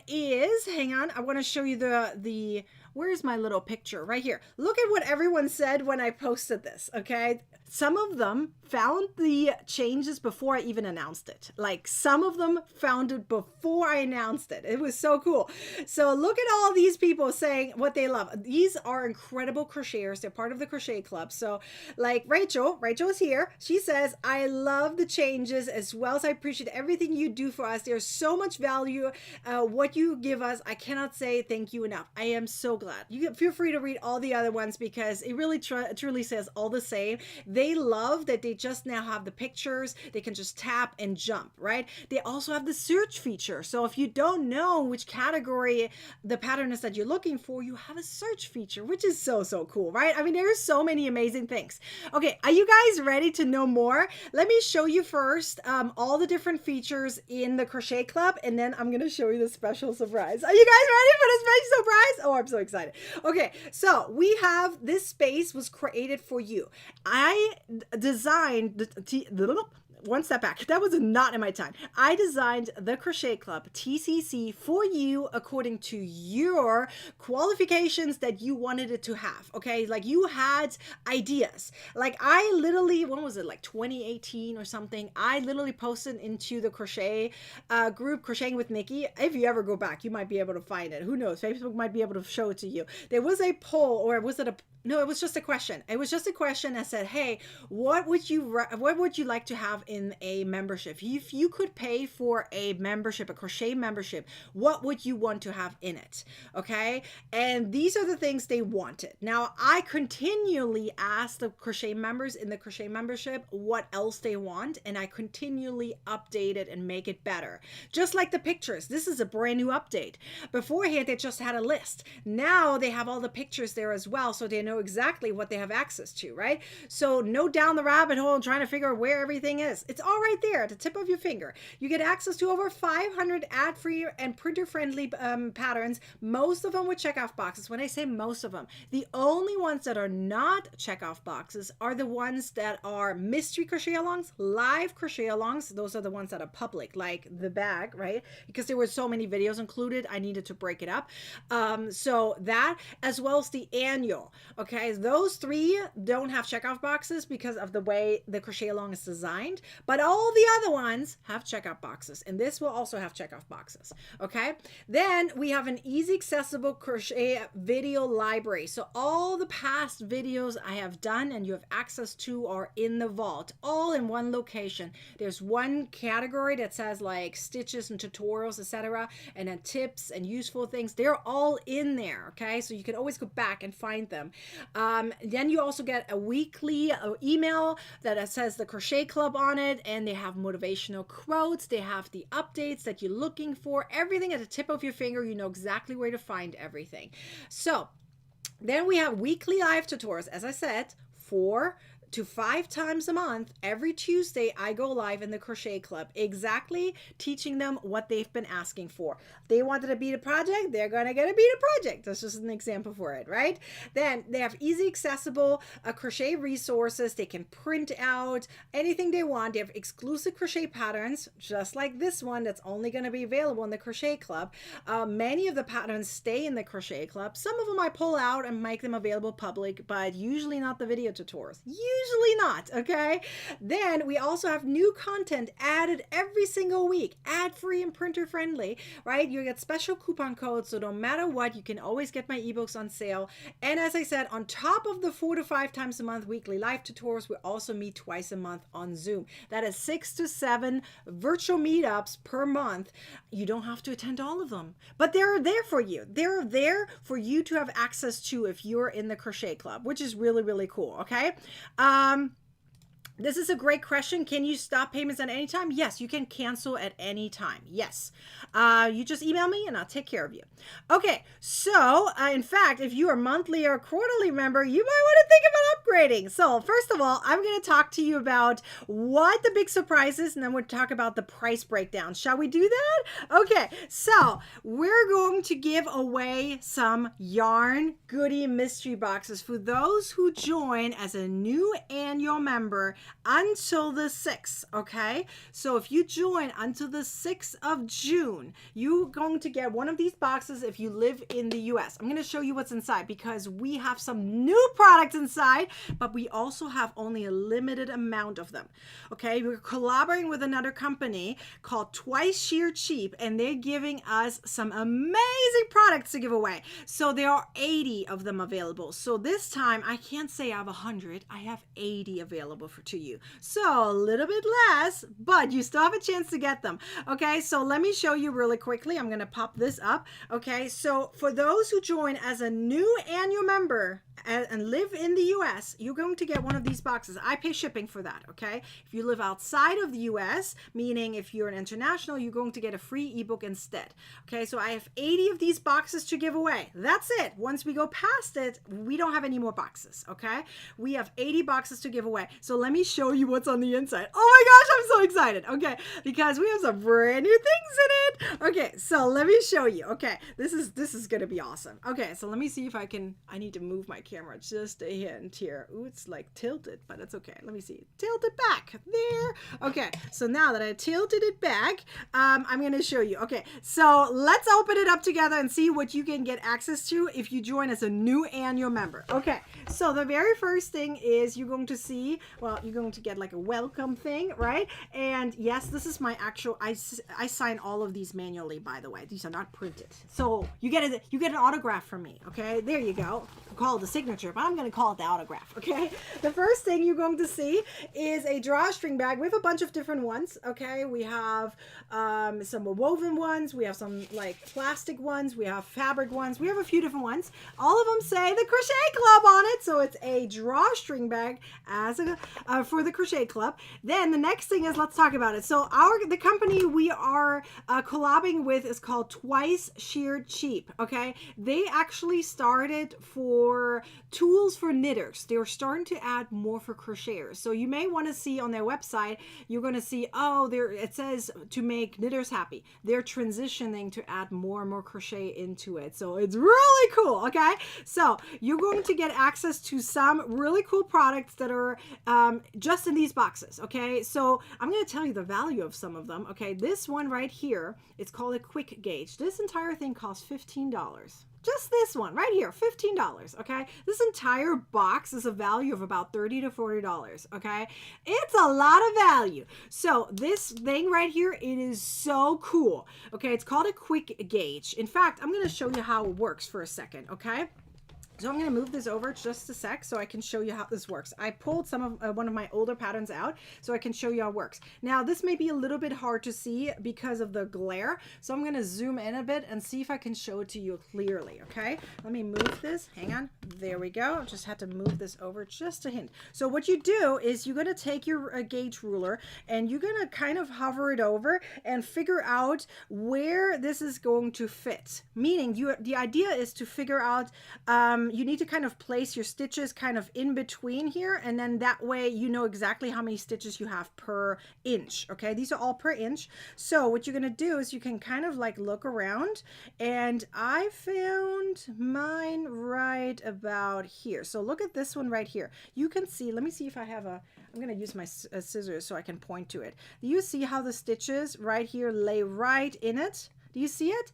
is, hang on, I want to show you the where's my little picture right here? Look at what everyone said when I posted this, okay? Some of them found the changes before I even announced it. Like some of them found it before I announced it. It was so cool. So look at all these people saying what they love. These are incredible crocheters. They're part of the Crochet Club. So like Rachel is here. She says, I love the changes as well as I appreciate everything you do for us. There's so much value, what you give us. I cannot say thank you enough. I am so glad. You feel free to read all the other ones because it really truly says all the same. They love that they just now have the pictures. They can just tap and jump, right? They also have the search feature. So if you don't know which category the pattern is that you're looking for, you have a search feature, which is so cool, right? I mean, there's so many amazing things. Okay, are you guys ready to know more? Let me show you first all the different features in the Crochet Club, and then I'm going to show you the special surprise. Are you guys ready for the special surprise? Oh, I'm so excited. Okay, so we have this space was created for you. I designed one step back. That was not in my time. I designed the Crochet Club TCC for you according to your qualifications that you wanted it to have. Okay, like you had ideas. Like I literally, when was it? Like 2018 or something. I literally posted into the crochet group, Crocheting with Nikki. If you ever go back, you might be able to find it. Who knows? Facebook might be able to show it to you. There was a poll, or was it a no, it was just a question. It was just a question that said, hey, what would you like to have in a membership? If you could pay for a membership, a crochet membership, what would you want to have in it? Okay. And these are the things they wanted. Now, I continually ask the crochet members in the crochet membership what else they want, and I continually update it and make it better. Just like the pictures. This is a brand new update. Beforehand, they just had a list. Now they have all the pictures there as well, so they know exactly what they have access to, right? So no down the rabbit hole and trying to figure out where everything is. It's all right there at the tip of your finger. You get access to over 500 ad-free and printer-friendly patterns, most of them with checkoff boxes. When I say most of them, the only ones that are not checkoff boxes are the ones that are mystery crochet alongs, live crochet alongs. Those are the ones that are public, like the bag, right? Because there were so many videos included, I needed to break it up. So that, as well as the annual. Okay, those three don't have checkoff boxes because of the way the crochet along is designed, but all the other ones have checkoff boxes, and this will also have checkoff boxes. Okay, then we have an easy accessible crochet video library. So all the past videos I have done and you have access to are in the vault, all in one location. There's one category that says like stitches and tutorials, etc., and then tips and useful things. They're all in there. Okay, so you can always go back and find them. Then you also get a weekly email that says the Crochet Club on it, and they have motivational quotes. They have the updates that you're looking for. Everything at the tip of your finger. You know exactly where to find everything. So then we have weekly live tutorials, as I said, 4 to 5 times a month. Every Tuesday I go live in the Crochet Club, exactly teaching them what they've been asking for. They wanted a bead project, they're gonna get a bead project. That's just an example for it, right? Then they have easy accessible crochet resources. They can print out anything they want. They have exclusive crochet patterns, just like this one that's only going to be available in the Crochet Club. Many of the patterns stay in the Crochet Club. Some of them I pull out and make them available public, but usually not the video tutorials. Usually not, okay? Then we also have new content added every single week, ad-free and printer-friendly, right? You get special coupon codes, so no matter what, you can always get my ebooks on sale. And as I said, on top of the 4 to 5 times a month weekly live tutorials, we also meet twice a month on Zoom. That is 6 to 7 virtual meetups per month. You don't have to attend all of them, but they're there for you. They're there for you to have access to if you're in the Crochet Club, which is really, really cool, okay? This is a great question. Can you stop payments at any time? Yes, you can cancel at any time. Yes. You just email me and I'll take care of you. Okay, so in fact, if you are monthly or quarterly member, you might want to think about upgrading. So first of all, I'm going to talk to you about what the big surprise is, and then we'll talk about the price breakdown. Shall we do that? Okay, so we're going to give away some yarn goodie mystery boxes for those who join as a new annual member until the 6th, okay? So if you join until the 6th of June, you're going to get one of these boxes if you live in the US. I'm going to show you what's inside because we have some new products inside, but we also have only a limited amount of them, okay? We're collaborating with another company called Twice Sheer Cheap, and they're giving us some amazing products to give away. So there are 80 of them available. So this time, I can't say I have 100. I have 80 available to you. So a little bit less, but you still have a chance to get them. Okay, so let me show you really quickly. I'm going to pop this up. Okay, so for those who join as a new annual member and live in the US, you're going to get one of these boxes. I pay shipping for that, okay? If you live outside of the US, meaning if you're an international, you're going to get a free ebook instead. Okay, so I have 80 of these boxes to give away. That's it. Once we go past it, we don't have any more boxes, okay? We have 80 boxes to give away. So let me show you what's on the inside. Oh my gosh, I'm so excited, okay? Because we have some brand new things in it. Okay, so let me show you. Okay, this is gonna be awesome. Okay, so let me see if I need to move my camera just a hint here. Ooh, it's like tilted, but it's okay. Let me see. Tilt it back. There. Okay, so now that I tilted it back, I'm going to show you. Okay, so let's open it up together and see what you can get access to if you join as a new annual member. Okay, so the very first thing is you're going to see, well, you're going to get like a welcome thing, right? And yes, this is my actual, I sign all of these manually, by the way. These are not printed. So you get an autograph from me, okay? There you go. Call it the signature, but I'm going to call it the autograph, okay? The first thing you're going to see is a drawstring bag. We have a bunch of different ones, okay? We have some woven ones. We have some like plastic ones. We have fabric ones. We have a few different ones. All of them say the Crochet Club on it, so it's a drawstring bag as for the Crochet Club. Then the next thing is, let's talk about it. So the company we are collabing with is called Twice Sheer Cheap, okay? They actually started for tools for knitters. They were starting to add more for crocheters. So you may want to see on their website, you're going to see, oh, there it says to make knitters happy. They're transitioning to add more and more crochet into it. So it's really cool, okay? So you're going to get access to some really cool products that are just in these boxes, okay? So I'm going to tell you the value of some of them, okay? This one right here, it's called a quick gauge. This entire thing costs $15. Just this one right here, $15, okay? This entire box is a value of about $30 to $40, okay? It's a lot of value. So this thing right here, it is so cool, okay? It's called a quick gauge. In fact, I'm gonna show you how it works for a second, okay? So I'm going to move this over just a sec so I can show you how this works. I pulled some of one of my older patterns out so I can show you how it works. Now this may be a little bit hard to see because of the glare, so I'm going to zoom in a bit and see if I can show it to you clearly, okay? Let me move this. Hang on. There we go. Just had to move this over just a hint. So what you do is you're going to take your gauge ruler and you're going to kind of hover it over and figure out where this is going to fit. Meaning the idea is to figure out you need to kind of place your stitches kind of in between here, and then that way you know exactly how many stitches you have per inch, okay? These are all per inch. So what you're going to do is you can kind of like look around, and I found mine right about here. So look at this one right here. You can see, let me see if I have I'm going to use my scissors so I can point to it. Do you see how the stitches right here lay right in it? Do you see it?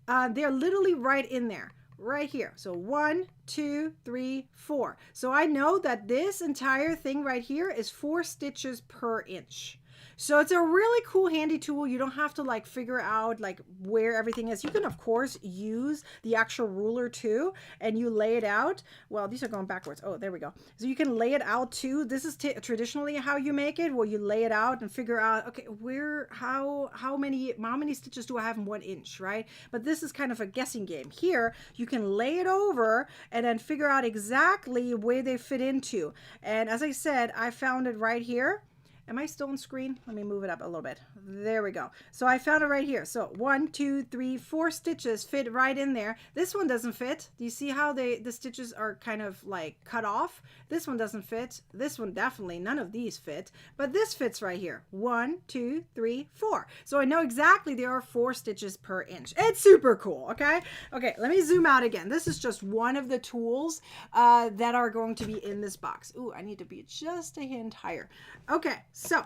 They're literally right in there. Right here. So 1, 2, 3, 4. So I know that this entire thing right here is 4 stitches per inch. So it's a really cool handy tool. You don't have to like figure out like where everything is. You can of course use the actual ruler too, and you lay it out. Well, these are going backwards. Oh, there we go. So you can lay it out too. This is traditionally how you make it, where you lay it out and figure out, okay, how many stitches do I have in 1 inch, right? But this is kind of a guessing game. Here, you can lay it over and then figure out exactly where they fit into. And as I said, I found it right here. Am I still on screen? Let me move it up a little bit. There we go. So I found it right here. So 1, 2, 3, 4 stitches fit right in there. This one doesn't fit. Do you see how the stitches are kind of like cut off? This one doesn't fit. This one definitely, none of these fit. But this fits right here. 1, 2, 3, 4. So I know exactly there are 4 stitches per inch. It's super cool, okay? Okay, let me zoom out again. This is just one of the tools that are going to be in this box. Ooh, I need to be just a hint higher. Okay, so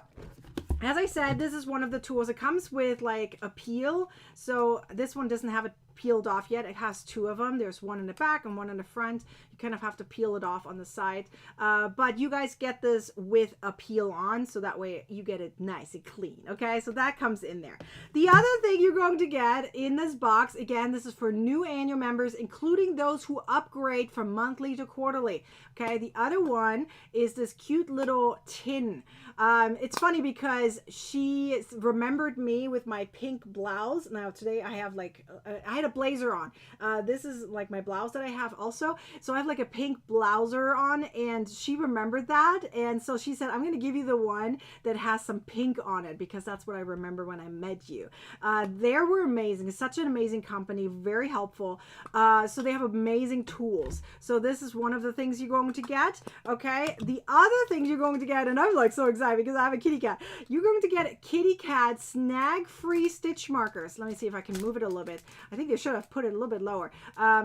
as I said, this is one of the tools. It comes with like a peel. So this one doesn't have it peeled off yet. It has 2 of them. There's one in the back and one in the front. You kind of have to peel it off on the side. But you guys get this with a peel on, so that way you get it nice and clean. Okay, so that comes in there. The other thing you're going to get in this box, again, this is for new annual members, including those who upgrade from monthly to quarterly. Okay, the other one is this cute little tin. It's funny because she remembered me with my pink blouse. Now today I have like, I had a blazer on. This is like my blouse that I have also. So I have like a pink blouser on, and she remembered that. And so she said, I'm going to give you the one that has some pink on it because that's what I remember when I met you. They were amazing. It's such an amazing company, very helpful. So they have amazing tools. So this is one of the things you're going to get. Okay. The other things you're going to get, and I'm like so excited because I have a kitty cat. You're going to get kitty cat snag-free stitch markers. Let me see if I can move it a little bit. I think they should have put it a little bit lower.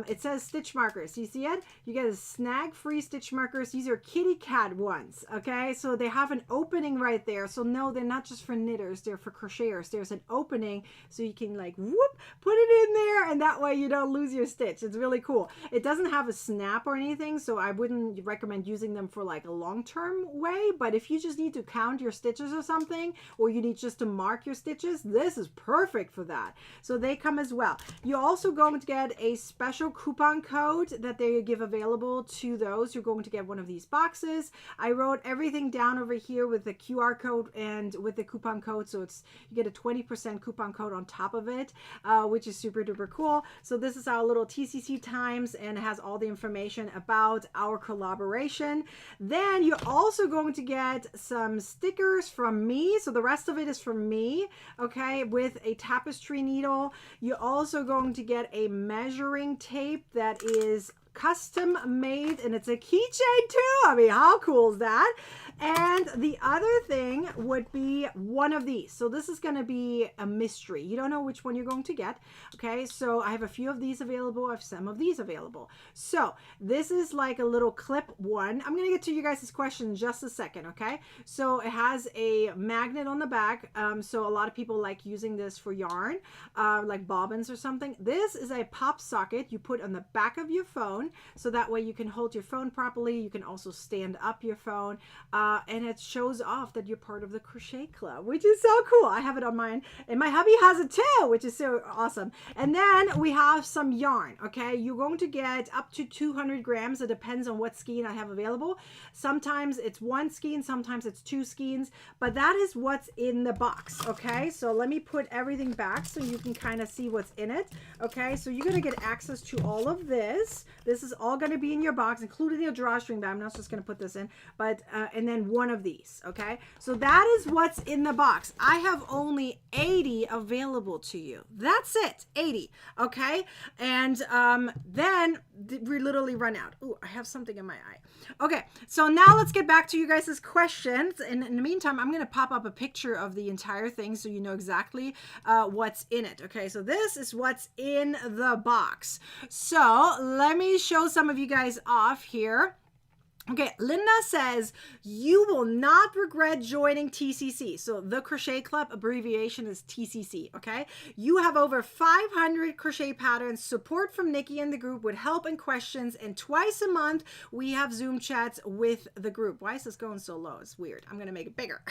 It says stitch markers. You see it? You get a snag-free stitch markers. These are kitty cat ones. Okay, so they have an opening right there. So no, they're not just for knitters. They're for crocheters. There's an opening so you can like whoop, put it in there, and that way you don't lose your stitch. It's really cool. It doesn't have a snap or anything, so I wouldn't recommend using them for like a long-term way. But if you just need to count your stitches or something, or you need just to mark your stitches, this is perfect for that. So they come as well. You're also going to get a special coupon code that they give available to those who are going to get one of these boxes. I wrote everything down over here with the QR code and with the coupon code, so it's you get a 20% coupon code on top of it, which is super duper cool. So this is our little TCC times, and it has all the information about our collaboration. Then you're also going to get some stickers from me, so the rest of it is from me, okay, with a tapestry needle. You're also going to get a measuring tape that is custom made, and it's a keychain too. I mean, how cool is that? And the other thing would be one of these. So this is going to be a mystery. You don't know which one you're going to get. Okay, so I have a few of these available. I have some of these available. So this is like a little clip one. I'm going to get to you guys' question in just a second. Okay, so it has a magnet on the back. So a lot of people like using this for yarn, like bobbins or something. This is a pop socket you put on the back of your phone, so that way you can hold your phone properly. You can also stand up your phone, and it shows off that you're part of the crochet club, which is so cool. I have it on mine, and my hubby has it too, which is so awesome. And then we have some yarn. Okay, you're going to get up to 200 grams. It depends on what skein I have available. Sometimes it's 1 skein, sometimes it's 2 skeins, but that is what's in the box. Okay, so let me put everything back so you can kind of see what's in it. Okay, so you're going to get access to all of this. This is all going to be in your box, including your drawstring, but I'm not just going to put this in, but and then one of these. Okay, so that is what's in the box. I have only 80 available to you. That's it, 80. Okay, and then we literally run out. Ooh, I have something in my eye. Okay, so now let's get back to you guys' questions. And in the meantime, I'm going to pop up a picture of the entire thing so you know exactly what's in it. Okay, so this is what's in the box. So let me show some of you guys off here. Okay, Linda says, you will not regret joining TCC. So the Crochet Club abbreviation is TCC, okay? You have over 500 crochet patterns, support from Nikki and the group with help and questions, and twice a month we have Zoom chats with the group. Why is this going so low? It's weird. I'm going to make it bigger.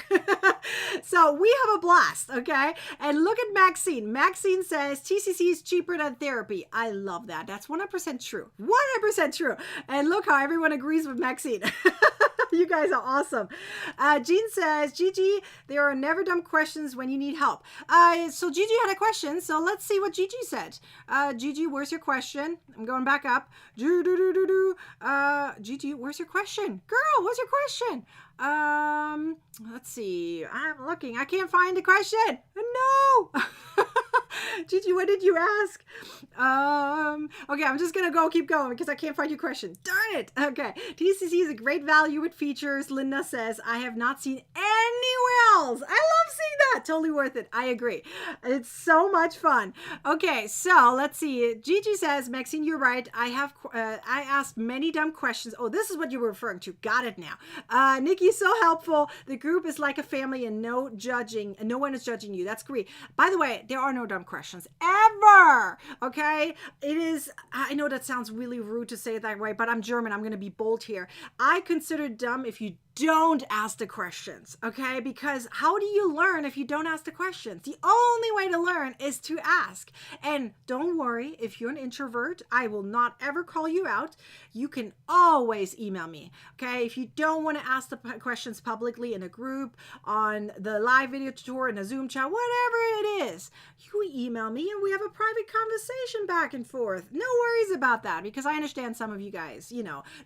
So we have a blast, okay? And look at Maxine. Maxine says, TCC is cheaper than therapy. I love that. That's 100% true. 100% true. And look how everyone agrees with Maxine. Maxine. You guys are awesome. Jean says, Gigi, there are never dumb questions when you need help. So Gigi had a question, so let's see what Gigi said. Gigi, where's your question? I'm going back up. Gigi, where's your question? Girl, what's your question? Let's see. I'm looking. I can't find the question. No. Gigi, what did you ask? Okay, I'm just gonna keep going because I can't find your question. Darn it. Okay. TCC is a great value with features. Linda says, I have not seen anywhere else. I love seeing that. Totally worth it. I agree. It's so much fun. Okay, so let's see. Gigi says, Maxine, you're right. I asked many dumb questions. Oh, this is what you were referring to. Got it now. Nikki's so helpful. The group is like a family and no judging, and no one is judging you. That's great. By the way, there are no dumb questions ever. Okay. It is, I know that sounds really rude to say it that way, but I'm German. I'm going to be bold here. I consider dumb if you don't ask the questions, okay? Because how do you learn if you don't ask the questions? The only way to learn is to ask. And don't worry, if you're an introvert, I will not ever call you out. You can always email me, okay? If you don't want to ask the questions publicly in a group, on the live video tutorial, in a Zoom chat, whatever it is, you email me and we have a private conversation back and forth. No worries about that, because I understand some of you guys,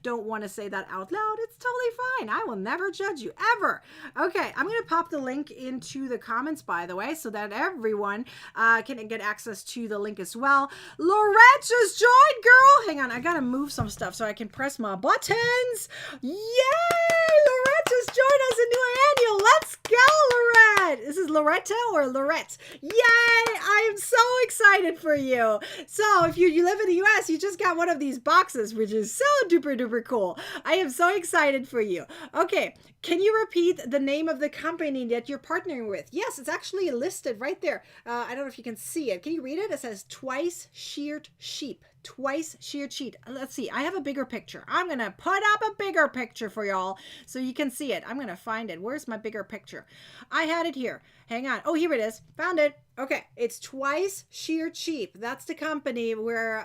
don't want to say that out loud. It's totally fine. I will never judge you, ever. Okay, I'm going to pop the link into the comments, by the way, so that everyone can get access to the link as well. Lorette just joined, girl. Hang on, I got to move some stuff so I can press my buttons. Yay! Lorette just joined us in new annual. Let's go, Lorette. This is Loretta or Lorette. Yay! I am so excited for you. So if you live in the US, you just got one of these boxes, which is so duper duper cool. I am so excited for you. Okay, can you repeat the name of the company that you're partnering with? Yes, it's actually listed right there. I don't know if you can see it. Can you read it? It says Twice Sheared Sheep. Twice Sheared Sheep. Let's see. I have a bigger picture. I'm going to put up a bigger picture for y'all so you can see it. I'm going to find it. Where's my bigger picture? I had it here. Hang on. Oh, here it is. Found it. Okay, it's Twice Sheared Sheep. That's the company we're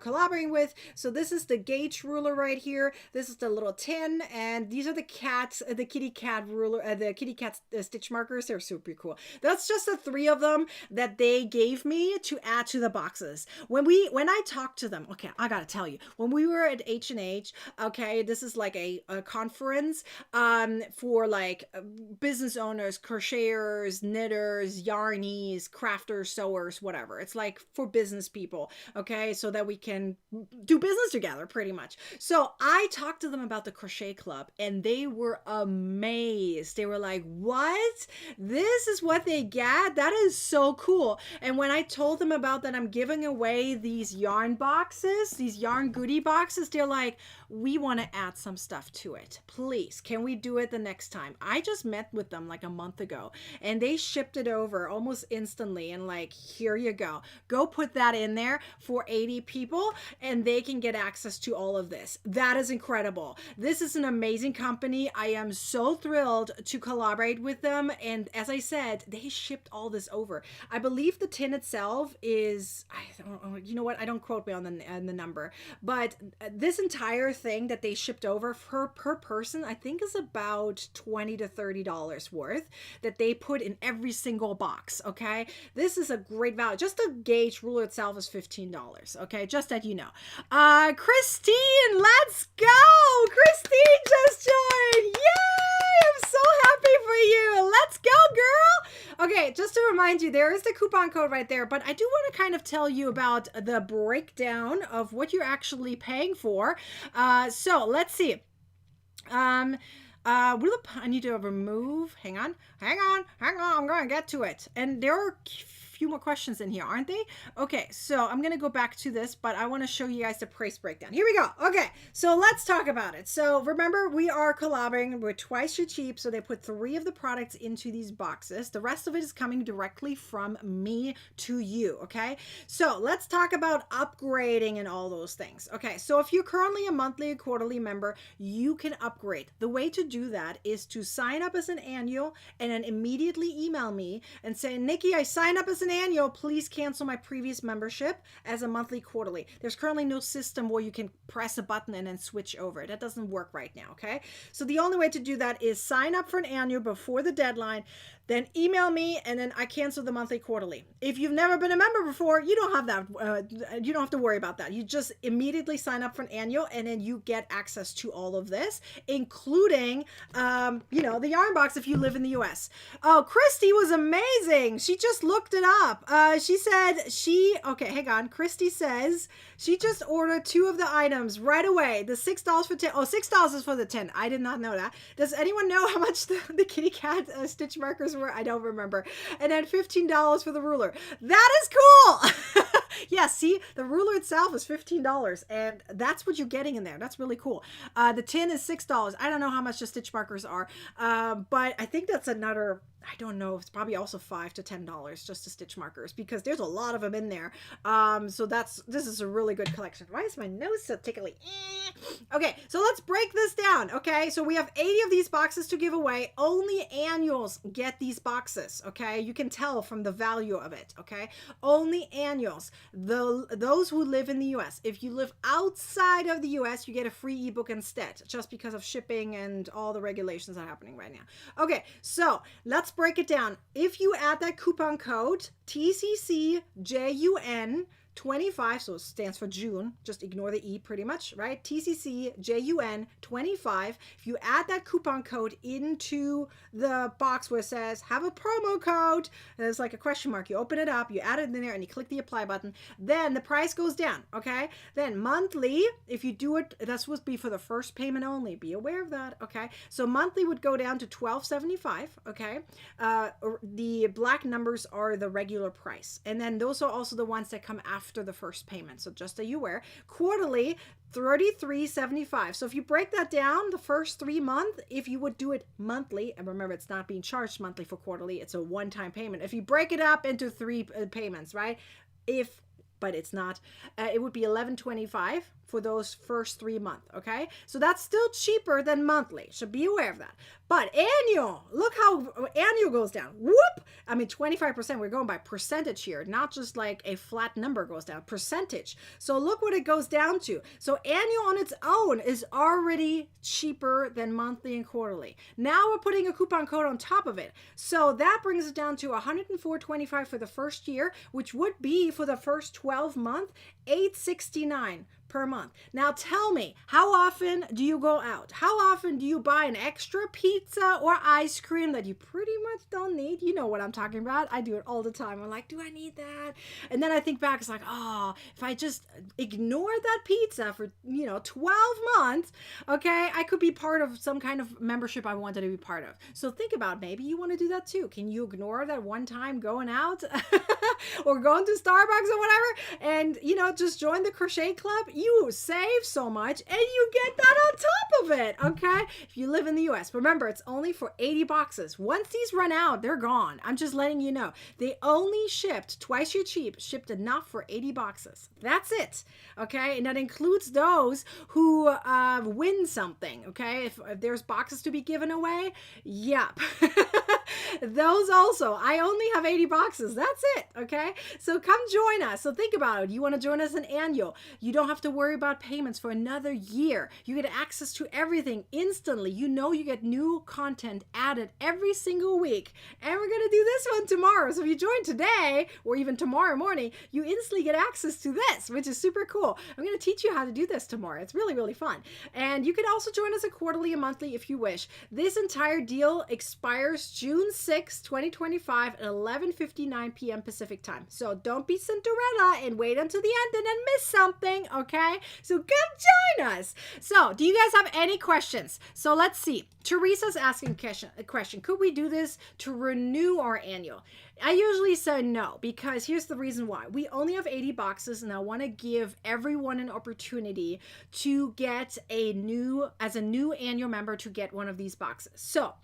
collaborating with. So this is the gauge ruler right here. This is the little tin, and these are the cats, the kitty cat ruler, the kitty cat stitch markers. They're super cool. That's just the 3 of them that they gave me to add to the boxes. When I talked to them, okay, I gotta tell you, when we were at H&H, okay, this is like a conference for like business owners, crocheters, knitters, yarnies, crafters, sewers, whatever. It's like for business people, okay, so that we can do business together pretty much. So I talked to them about the crochet club and they were amazed. They were like, what? This is what they get? That is so cool. And when I told them about that I'm giving away these yarn boxes, these yarn goodie boxes, they're like, we want to add some stuff to it. Please, can we do it the next time? I just met with them like a month ago and they shipped it over almost instantly and like, here you go. Go put that in there for 80 people and they can get access to all of this. That is incredible. This is an amazing company. I am so thrilled to collaborate with them. And as I said, they shipped all this over. I believe the tin itself is, I don't know, you know what? I don't quote me on the number, but this entire thing that they shipped over per person, I think is about $20 to $30 worth that they put in every single box. Okay, this is a great value. Just the gauge ruler itself is $15. Okay, just that you know. Christine, let's go. Christine just joined. Yay! I'm so happy for you. Let's go, girl. Okay, just to remind you, there is the coupon code right there, but I do want to kind of tell you about the breakdown of what you're actually paying for. So let's see. I need to remove. Hang on. I'm going to get to it. And there are few more questions in here, aren't they? Okay, so I'm gonna go back to this, but I want to show you guys the price breakdown. Here we go. Okay, so let's talk about it. So remember, we are collaborating with Twice Sheared Sheep, so they put 3 of the products into these boxes. The rest of it is coming directly from me to you. Okay, so let's talk about upgrading and all those things. Okay, so if you're currently a monthly or quarterly member, you can upgrade. The way to do that is to sign up as an annual and then immediately email me and say, Nikki, I signed up as an an annual, please cancel my previous membership as a monthly quarterly. There's currently no system where you can press a button and then switch over. That doesn't work right now, okay? So the only way to do that is sign up for an annual before the deadline, then email me, and then I cancel the monthly quarterly. If you've never been a member before, you don't have that. You don't have to worry about that. You just immediately sign up for an annual, and then you get access to all of this, including, the yarn box if you live in the U.S. Oh, Christy was amazing. She just looked it up. She said okay, hang on. Christy says she just ordered 2 of the items right away. The $6 for 10. Oh, $6 is for the 10. I did not know that. Does anyone know how much the kitty cat stitch markers were? I don't remember. And then $15 for the ruler. That is cool. Yeah, see, the ruler itself is $15, and that's what you're getting in there. That's really cool. The tin is $6. I don't know how much the stitch markers are, but I think that's another, I don't know, it's probably also $5 to $10 just the stitch markers, because there's a lot of them in there. So this is a really good collection. Why is my nose so tickly? Okay, so let's break this down. Okay, so we have 80 of these boxes to give away. Only annuals get these boxes. Okay, you can tell from the value of it. Okay, only annuals. Those who live in the US. If you live outside of the US, you get a free ebook instead, just because of shipping and all the regulations that are happening right now. Okay, so let's break it down. If you add that coupon code TCCJUN 25, so it stands for June, just ignore the E pretty much, right? TCCJUN 25. If you add that coupon code into the box where it says have a promo code, there's like a question mark, you open it up, you add it in there, and you click the apply button, then the price goes down. Okay, then monthly, if you do it, that's supposed to be for the first payment only, be aware of that. Okay, so monthly would go down to $12.75. Okay, the black numbers are the regular price, and then those are also the ones that come after the first payment, so just so you aware. Quarterly, $33.75. So if you break that down, the first 3 months, if you would do it monthly, and remember, it's not being charged monthly for quarterly, it's a one-time payment. If you break it up into 3 payments, right? But it's not, it would be $11.25 for those first 3 months. Okay, so that's still cheaper than monthly, so be aware of that. But annual, look how annual goes down. Whoop! I mean, 25%. We're going by percentage here, not just like a flat number goes down, percentage. So look what it goes down to. So annual on its own is already cheaper than monthly and quarterly. Now we're putting a coupon code on top of it, so that brings it down to $104.25 for the first year, which would be for the first 12 months, $869 per month. Now tell me, how often do you go out? How often do you buy an extra pizza or ice cream that you pretty much don't need? You know what I'm talking about. I do it all the time. I'm like, do I need that? And then I think back, it's like, oh, if I just ignore that pizza for 12 months, okay, I could be part of some kind of membership I wanted to be part of. So think about, maybe you want to do that too. Can you ignore that one time going out or going to Starbucks or whatever, and just join the crochet club? You save so much, and you get that on top of it. Okay, if you live in the US, remember, it's only for 80 boxes. Once these run out, they're gone. I'm just letting you know. They only shipped twice your cheap, shipped enough for 80 boxes. That's it. Okay, and that includes those who win something. Okay, if there's boxes to be given away, yep. Those also, I only have 80 boxes. That's it. Okay, so come join us. So think about it. You want to join us in annual, you don't have to worry about payments for another year. You get access to everything instantly. You get new content added every single week, and we're going to do this one tomorrow. So if you join today or even tomorrow morning, you instantly get access to this, which is super cool. I'm going to teach you how to do this tomorrow. It's really, really fun. And you can also join us a quarterly and monthly if you wish. This entire deal expires June 6, 2025 at 11:59 p.m. Pacific time. So don't be Cinderella and wait until the end and then miss something, okay? So come join us. So do you guys have any questions? So let's see. Teresa's asking a question. Could we do this to renew our annual? I usually say no, because here's the reason why. We only have 80 boxes, and I want to give everyone an opportunity to get as a new annual member, to get one of these boxes. So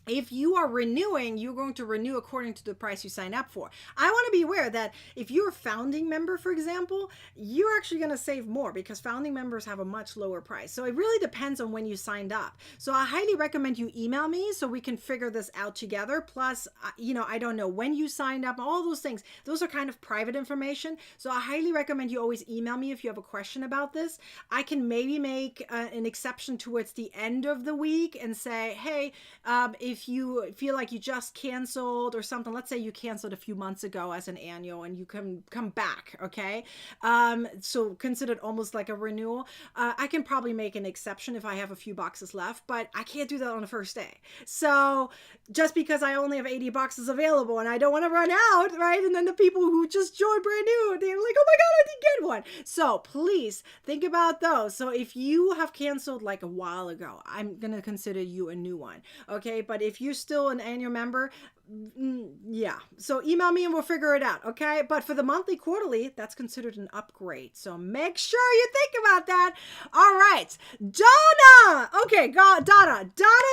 if you are renewing, you're going to renew according to the price you sign up for. I want to be aware that if you're a founding member, for example, you're actually going to save more because founding members have a much lower price. So it really depends on when you signed up. So I highly recommend you email me so we can figure this out together. Plus, I don't know when you signed up, all those things. Those are kind of private information. So I highly recommend you always email me if you have a question about this. I can maybe make an exception towards the end of the week and say, hey, if you feel like you just canceled or something, let's say you canceled a few months ago as an annual and you can come back, okay? So considered almost like a renewal. I can probably make an exception if I have a few boxes left, but I can't do that on the first day. So just because I only have 80 boxes available and I don't want to run out, right? And then the people who just joined brand new, they're like, oh my God, I didn't get one. So please think about those. So if you have canceled like a while ago, I'm going to consider you a new one, okay? But if you're still an annual member, yeah. So email me and we'll figure it out, okay? But for the monthly, quarterly, that's considered an upgrade. So make sure you think about that. All right. Donna. Okay, Donna. Donna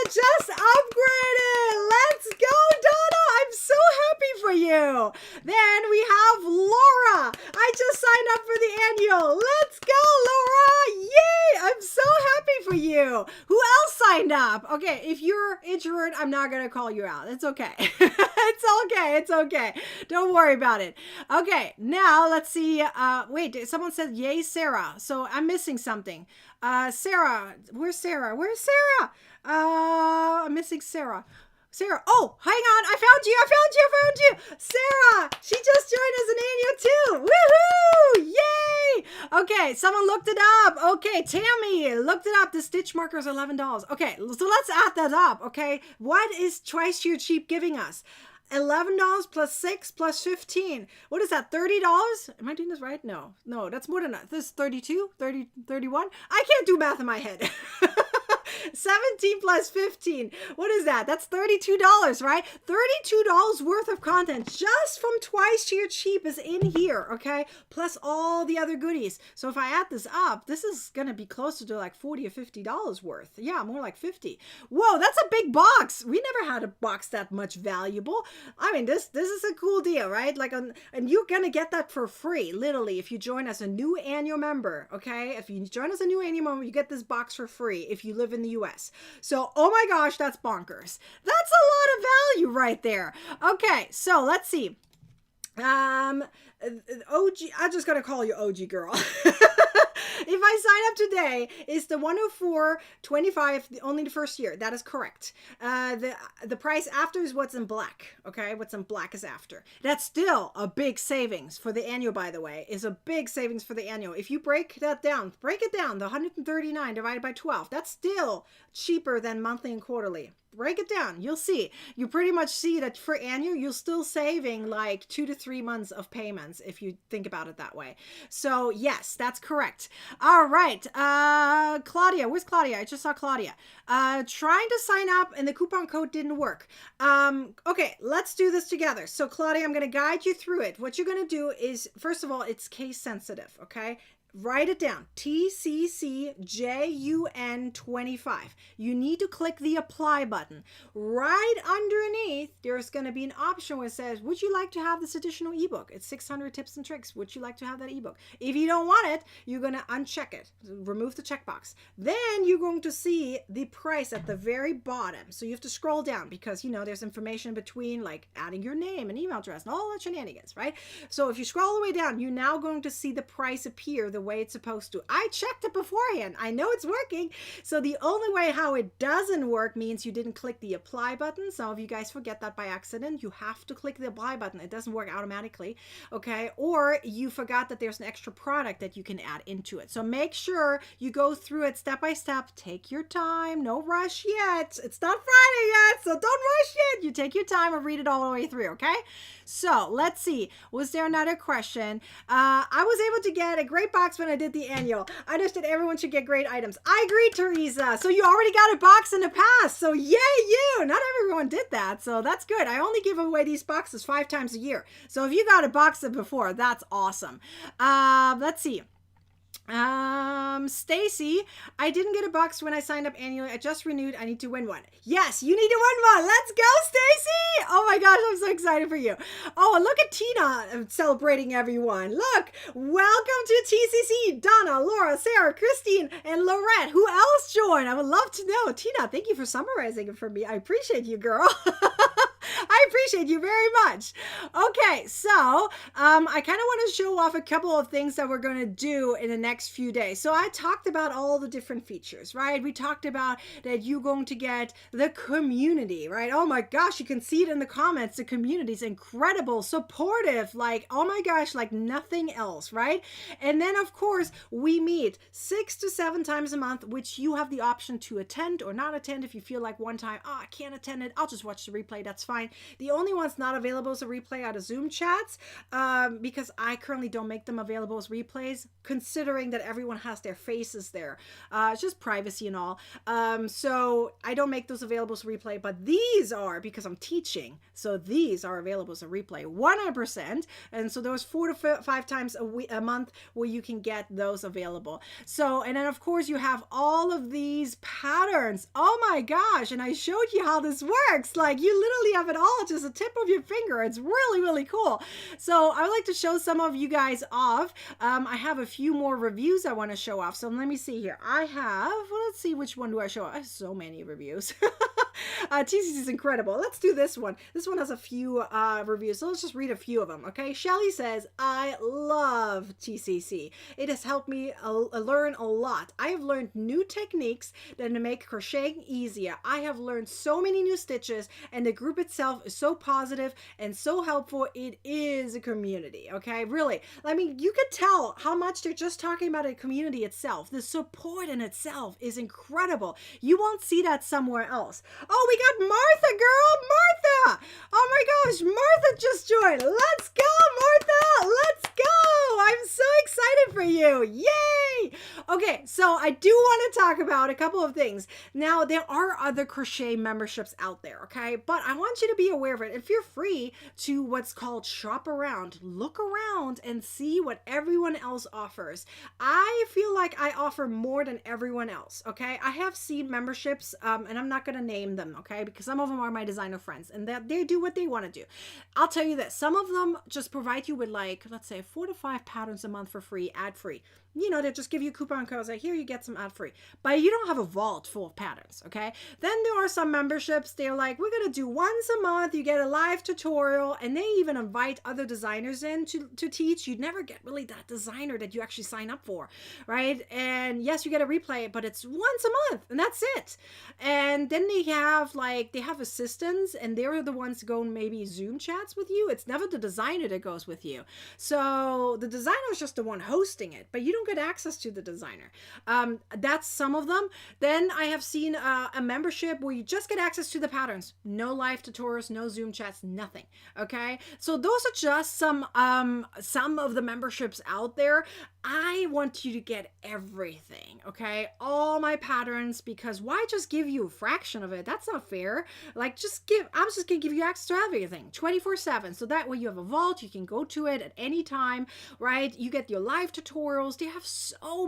just upgraded. Let's go, Donna. I'm so happy for you. Then we have Laura. I just signed up for the annual. Let's go, Laura. Yay. I'm so happy for you. Who else signed up? Okay, if you're introvert, I'm not going to call you out. It's okay. It's okay. It's okay. Don't worry about it. Okay, now let's see. Wait, someone said, yay, Sarah. So I'm missing something. Sarah. Where's Sarah? Where's Sarah? I'm missing Sarah. Sarah. Oh, hang on. I found you. Sarah. She just joined as an annual too. Woohoo. Yay. Okay. Someone looked it up. Okay. Tammy looked it up. The stitch marker is $11. Okay. So let's add that up. Okay. What is Twice Too Cheap giving us? $11 plus 6 plus 15. What is that? $30? Am I doing this right? No, that's more than that. This is 32, 30, 31. I can't do math in my head. 17 plus 15. What is that? That's $32, right? $32 worth of content just from Twice Too Cheap is in here, okay? Plus all the other goodies. So if I add this up, this is going to be closer to like $40 or $50 worth. Yeah, more like 50. Whoa, that's a big box. We never had a box that much valuable. I mean, this is a cool deal, right? And you're going to get that for free, literally, if you join us a new annual member, okay? If you join us a new annual member, you get this box for free if you live in the US. So, oh my gosh, that's bonkers. That's a lot of value right there. Okay, so let's see. OG, I'm just going to call you OG girl. If I sign up today, it's the $104.25, only the first year. That is correct. The price after is what's in black. Okay, what's in black is after. That's still a big savings for the annual, by the way, is a big savings for the annual. If you break it down, the 139 divided by 12, that's still cheaper than monthly and quarterly. Break it down. You'll see. You pretty much see that for annual, you're still saving like 2 to 3 months of payments if you think about it that way. So yes, that's correct. All right. Claudia, where's Claudia? I just saw Claudia. Trying to sign up and the coupon code didn't work. Okay, let's do this together. So Claudia, I'm going to guide you through it. What you're going to do is, first of all, it's case sensitive. Okay. Write it down. TCCJUN25. You need to click the apply button. Right underneath, there's going to be an option where it says, would you like to have this additional ebook? It's 600 tips and tricks. Would you like to have that ebook? If you don't want it, you're going to uncheck it. Remove the checkbox. Then you're going to see the price at the very bottom. So you have to scroll down because, there's information between like adding your name and email address and all that shenanigans, right? So if you scroll all the way down, you're now going to see the price appear the way it's supposed to. I checked it beforehand. I know it's working. So the only way how it doesn't work means you didn't click the apply button. Some of you guys forget that by accident. You have to click the apply button. It doesn't work automatically. Okay. Or you forgot that there's an extra product that you can add into it. So make sure you go through it step by step. Take your time. No rush yet. It's not Friday yet. So don't rush yet. You take your time and read it all the way through. Okay. So let's see. Was there another question? I was able to get a great box when I did the annual. I understood everyone should get great items. I agree, Teresa. So you already got a box in the past. So yay you. Not everyone did that. So that's good. I only give away these boxes 5 times a year. So if you got a box before, that's awesome. Let's see. Stacy, I didn't get a box when I signed up annually. I just renewed. I need to win one. Yes, you need to win one. Let's go, Stacy. Oh my gosh, I'm so excited for you. Oh, and look at Tina celebrating everyone. Look, welcome to TCC. Donna, Laura, Sarah, Christine, and Lorette. Who else joined? I would love to know. Tina, thank you for summarizing it for me. I appreciate you, girl. I appreciate you very much. Okay, so I kind of want to show off a couple of things that we're going to do in the next few days. So I talked about all the different features, right? We talked about that you're going to get the community, right? Oh my gosh, you can see it in the comments. The community is incredible, supportive, like, oh my gosh, like nothing else, right? And then, of course, we meet 6 to 7 times a month, which you have the option to attend or not attend. If you feel like one time, oh, I can't attend it, I'll just watch the replay. That's fine. The only ones not available as a replay are the Zoom chats, because I currently don't make them available as replays, considering that everyone has their faces there. It's just privacy and all. So I don't make those available as a replay, but these are because I'm teaching. So these are available as a replay 100%. And so there was 4 to 5 times a month where you can get those available. So, and then of course you have all of these patterns. Oh my gosh. And I showed you how this works. Like you literally have it all just a tip of your finger. It's really, really cool. So I would like to show some of you guys off. I have a few more reviews I want to show off. So let me see here. I have, well, let's see, which one do I show off? I have so many reviews. TCC is incredible. Let's do this one. This one has a few reviews, so let's just read a few of them, okay? Shelly says, I love TCC. It has helped me learn a lot. I have learned new techniques that make crocheting easier. I have learned so many new stitches, and the group itself is so positive and so helpful. It is a community, okay? Really. I mean, you could tell how much they're just talking about a community itself. The support in itself is incredible. You won't see that somewhere else. Oh, we got Martha, girl! Martha! Oh my gosh, Martha just joined. Let's go, Martha! Let's go! I'm so excited for you. Yay! Okay, so I do want to talk about a couple of things. Now, there are other crochet memberships out there, okay? But I want you to be aware of it. If you're free to what's called shop around, look around and see what everyone else offers. I feel like I offer more than everyone else, okay? I have seen memberships, and I'm not going to name them, okay? Because some of them are my designer friends, and they do what they want to do. I'll tell you this. Some of them just provide you with, like, let's say 4 to 5 patterns a month for free, ad-free. You know, they just give you coupon codes like, here, you get some ad-free. But you don't have a vault full of patterns, okay? Then there are some memberships, they're like, we're going to do once a month, you get a live tutorial, and they even invite other designers in to teach. You'd never get really that designer that you actually sign up for, right? And yes, you get a replay, but it's once a month, and that's it. And then they have, like, they have assistants, and they're the ones going maybe Zoom chats with you. It's never the designer that goes with you. So the designer is just the one hosting it, but you don't get access to the designer. That's some of them. Then I have seen a membership where you just get access to the patterns. No live tutorials, no Zoom chats, nothing. Okay, so those are just some of the memberships out there. I want you to get everything, okay? All my patterns, because why just give you a fraction of it? That's not fair. Like, I'm just gonna give you access to everything 24/7. So that way you have a vault, you can go to it at any time, right? You get your live tutorials. They have so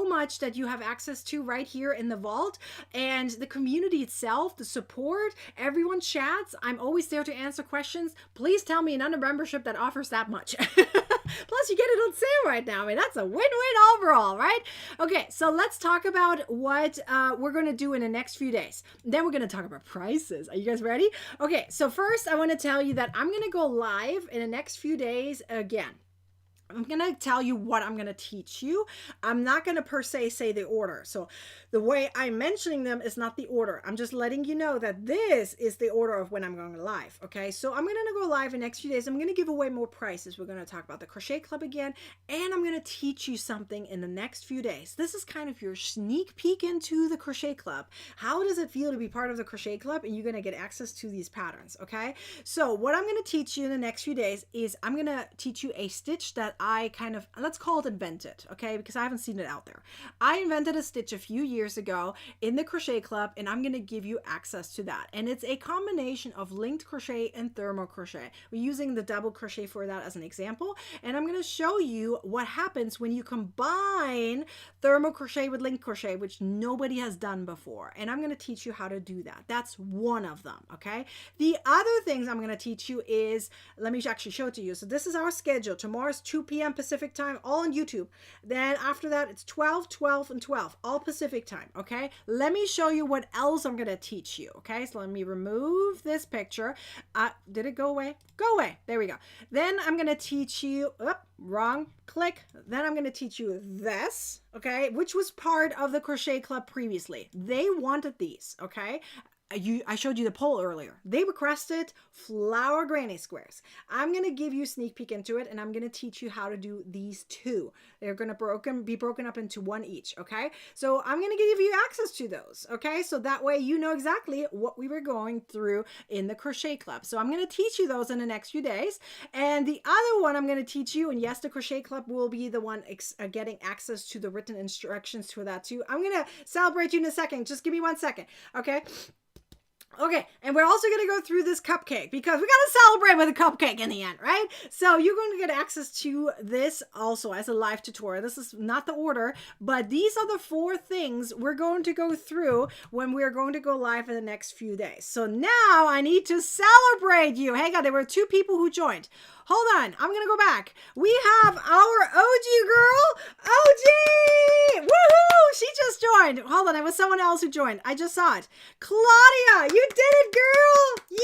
much that you have access to right here in the vault. And the community itself, the support, everyone chats. I'm always there to answer questions. Please tell me another membership that offers that much. Plus, you get it on sale right now. I mean, that's a win-win overall, right? Okay, so let's talk about what we're going to do in the next few days. Then we're going to talk about prices. Are you guys ready? Okay, so first, I want to tell you that I'm going to go live in the next few days again. I'm going to tell you what I'm going to teach you. I'm not going to per se say the order. So the way I'm mentioning them is not the order. I'm just letting you know that this is the order of when I'm going live. Okay, so I'm going to go live in the next few days. I'm going to give away more prices. We're going to talk about the Crochet Club again, and I'm going to teach you something in the next few days. This is kind of your sneak peek into the Crochet Club. How does it feel to be part of the Crochet Club? And you're going to get access to these patterns. Okay, so what I'm going to teach you in the next few days is I'm going to teach you a stitch that I kind of, let's call it invented, okay? Because I haven't seen it out there. I invented a stitch a few years ago in the Crochet Club, and I'm going to give you access to that. And it's a combination of linked crochet and thermal crochet. We're using the double crochet for that as an example. And I'm going to show you what happens when you combine thermal crochet with linked crochet, which nobody has done before. And I'm going to teach you how to do that. That's one of them, okay? The other things I'm going to teach you is, let me actually show it to you. So this is our schedule. Tomorrow's 2 p.m. Pacific time, all on YouTube. Then after that, it's 12, 12, and 12, all Pacific time, okay? Let me show you what else I'm going to teach you, okay? So let me remove this picture. Did it go away? Go away. There we go. Then I'm going to teach you, wrong click. Then I'm going to teach you this, okay? Which was part of the Crochet Club previously. They wanted these, okay? I showed you the poll earlier. They requested flower granny squares. I'm going to give you a sneak peek into it, and I'm going to teach you how to do these two. They're going to be broken up into one each, okay? So I'm going to give you access to those, okay? So that way you know exactly what we were going through in the Crochet Club. So I'm going to teach you those in the next few days. And the other one I'm going to teach you, and yes, the Crochet Club will be the one getting access to the written instructions for that too. I'm going to celebrate you in a second. Just give me 1 second, okay? Okay, and we're also going to go through this cupcake because we got to celebrate with a cupcake in the end, right? So you're going to get access to this also as a live tutorial. This is not the order, but these are the 4 things we're going to go through when we're going to go live in the next few days. So now I need to celebrate you. Hang on, there were 2 people who joined. Hold on, I'm going to go back. We have our OG girl, OG! Woohoo! She just joined. Hold on, it was someone else who joined. I just saw it. Claudia, you did it, girl! Yay!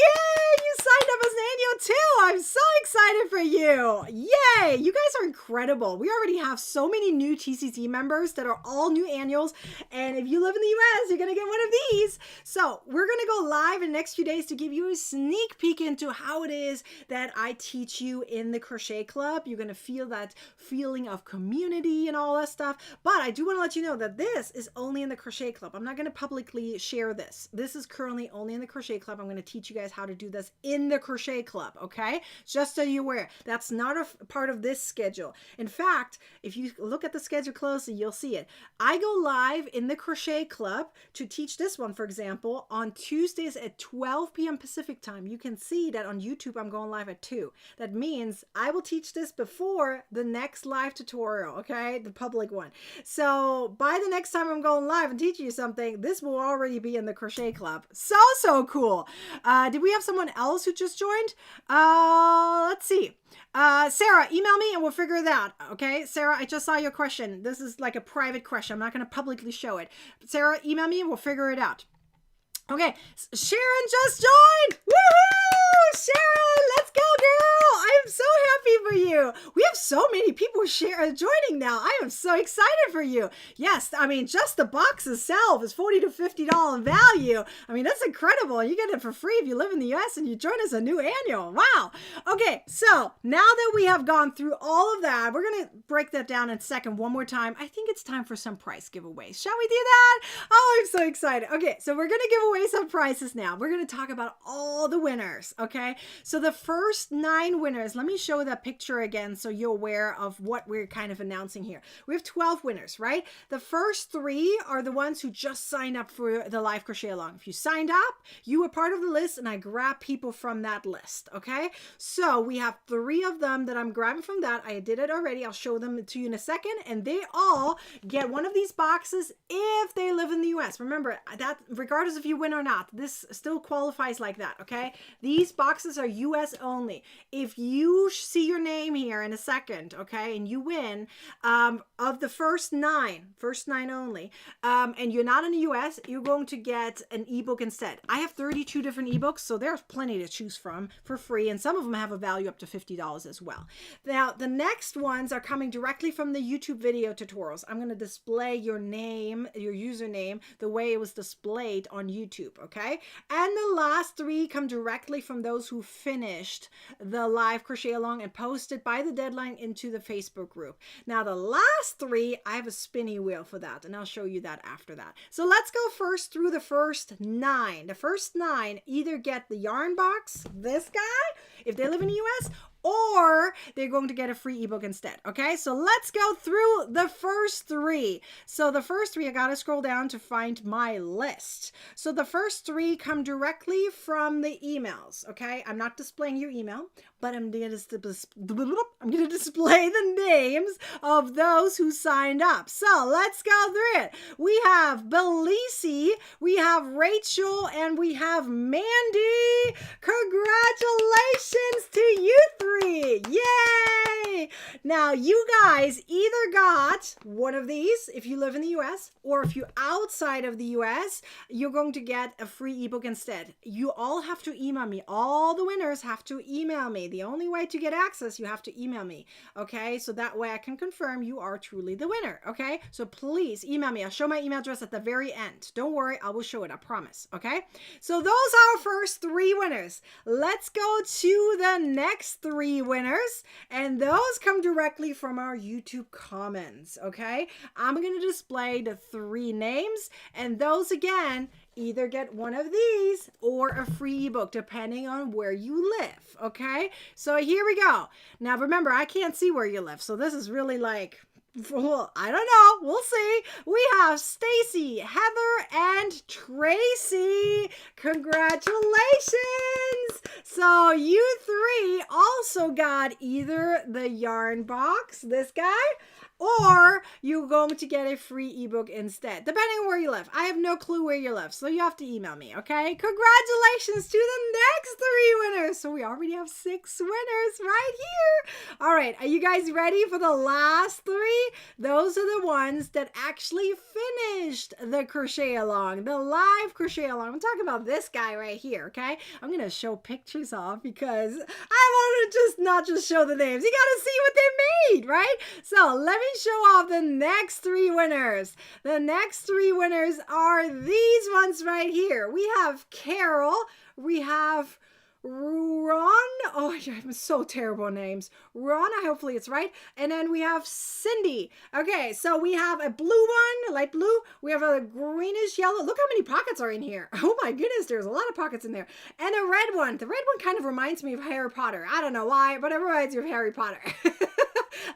You signed up as an annual too. I'm so excited for you. Yay! You guys are incredible. We already have so many new TCC members that are all new annuals. And if you live in the US, you're going to get one of these. So we're going to go live in the next few days to give you a sneak peek into how it is that I teach you in the Crochet Club. You're going to feel that feeling of community and all that stuff. But I do want to let you know that this is only in the Crochet Club. I'm not going to publicly share this. This is currently only in the Crochet Club. I'm going to teach you guys how to do this in the Crochet Club, okay? Just so you're aware, that's not a part of this schedule. In fact, if you look at the schedule closely, you'll see it. I go live in the Crochet Club to teach this one, for example, on Tuesdays at 12 p.m. Pacific time. You can see that on YouTube, I'm going live at 2. That means I will teach this before the next live tutorial, okay? The public one. So by the next time I'm going live and teaching you something, this will already be in the Crochet Club. So cool. Did we have someone else who just joined? Let's see. Sarah, email me and we'll figure it out. Okay, Sarah, I just saw your question. This is like a private question. I'm not going to publicly show it. Sarah, email me and we'll figure it out. Okay, Sharon just joined. Woohoo! Sharon, let's go, girl. I am so happy for you. We have so many people joining now. I am so excited for you. Yes, I mean, just the box itself is $40 to $50 value. I mean, that's incredible. You get it for free if you live in the US and you join us a new annual. Wow. Okay, so now that we have gone through all of that, we're going to break that down in a second one more time. I think it's time for some prize giveaways. Shall we do that? Oh, I'm so excited. Okay, so we're going to give away some prizes now. We're going to talk about all the winners, okay? So the first 9 winners, let me show that picture again so you're aware of what we're kind of announcing here. We have 12 winners, right? The first 3 are the ones who just signed up for the live crochet along. If you signed up, you were part of the list and I grab people from that list, okay? So we have 3 of them that I'm grabbing from that. I did it already. I'll show them to you in a second, and they all get one of these boxes if they live in the US. Remember that regardless if you win or not, this still qualifies like that, okay? These boxes are US only. If you see your name here in a second, okay, and you win, of the first 9 only, and you're not in the US, you're going to get an ebook instead. I have 32 different ebooks, so there's plenty to choose from for free, and some of them have a value up to $50 as well. Now, the next ones are coming directly from the YouTube video tutorials. I'm going to display your name, your username, the way it was displayed on YouTube, okay? And the last 3 come directly from those who finished the live crochet along and posted by the deadline into the Facebook group. Now, the last 3, I have a spinny wheel for that, and I'll show you that after that. So let's go first through the first 9. The first 9 either get the yarn box, this guy, if they live in the US, or they're going to get a free ebook instead. Okay, so let's go through the first three. So the first three, I gotta scroll down to find my list. So the first three come directly from the emails. Okay, I'm not displaying your email, but I'm gonna display the names of those who signed up. So let's go through it. We have Belisi, we have Rachel, and we have Mandy. Congratulations to you three. Yay! Now you guys either got one of these if you live in the US, or if you're outside of the US, you're going to get a free ebook instead. You all have to email me. All the winners have to email me. The only way to get access, you have to email me. Okay, so that way I can confirm you are truly the winner. Okay, so please email me. I'll show my email address at the very end. Don't worry, I will show it, I promise. Okay, so those are our first three winners. Let's go to the next three winners, and those come directly from our YouTube comments. Okay, I'm going to display the three names, and those again either get one of these or a free ebook depending on where you live. Okay, so here we go. Now remember, I can't see where you live, so this is really like, well, I don't know. We'll see. We have Stacy, Heather, and Tracy. Congratulations. So you three also got either the yarn box, this guy, or you're going to get a free ebook instead, depending on where you live. I have no clue where you live, so you have to email me, okay? Congratulations to the next three winners. So we already have 6 winners right here. All right, are you guys ready for the last 3? Those are the ones that actually finished the crochet along, the live crochet along. I'm talking about this guy right here, okay? I'm going to show pictures off because I want to not just show the names. You got to see what they made, right? So let me show off the next 3 winners. The next 3 winners are these ones right here. We have Carol, we have Ron, oh, I'm so terrible at names. Ron, hopefully it's right. And then we have Cindy. Okay, so we have a blue one, light blue. We have a greenish yellow. Look how many pockets are in here. Oh my goodness, there's a lot of pockets in there. And a red one. The red one kind of reminds me of Harry Potter. I don't know why, but it reminds me of Harry Potter.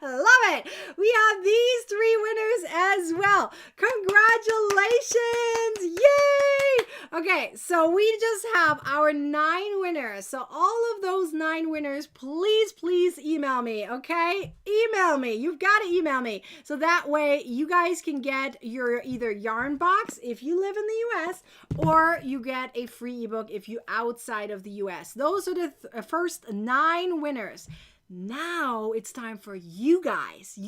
I love it. We have these 3 winners as well. Congratulations. Yay. Okay, so we just have our 9 winners. So all of those 9 winners, please email me, okay? Email me. You've got to email me. So that way you guys can get your either yarn box if you live in the US, or you get a free ebook if you're outside of the US. Those are the first 9 winners. Now it's time for you guys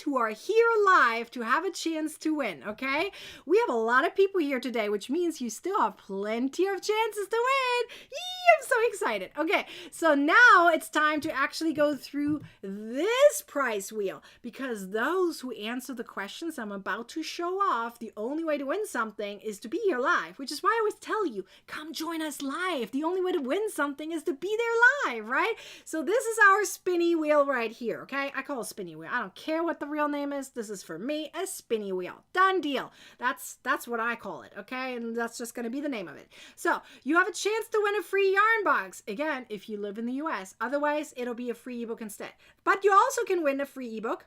who are here live to have a chance to win, okay? We have a lot of people here today, which means you still have plenty of chances to win. Yee, I'm so excited. Okay, so now it's time to actually go through this prize wheel, because those who answer the questions I'm about to show off, the only way to win something is to be here live, which is why I always tell you, come join us live. The only way to win something is to be there live, right? So this is our spinny wheel right here, okay? I call it spinny wheel. I don't care what the real name is. This is for me, a spinny wheel. Done deal. That's what I call it, okay? And that's just going to be the name of it. So you have a chance to win a free yarn box. Again, if you live in the US. Otherwise, it'll be a free ebook instead. But you also can win a free ebook.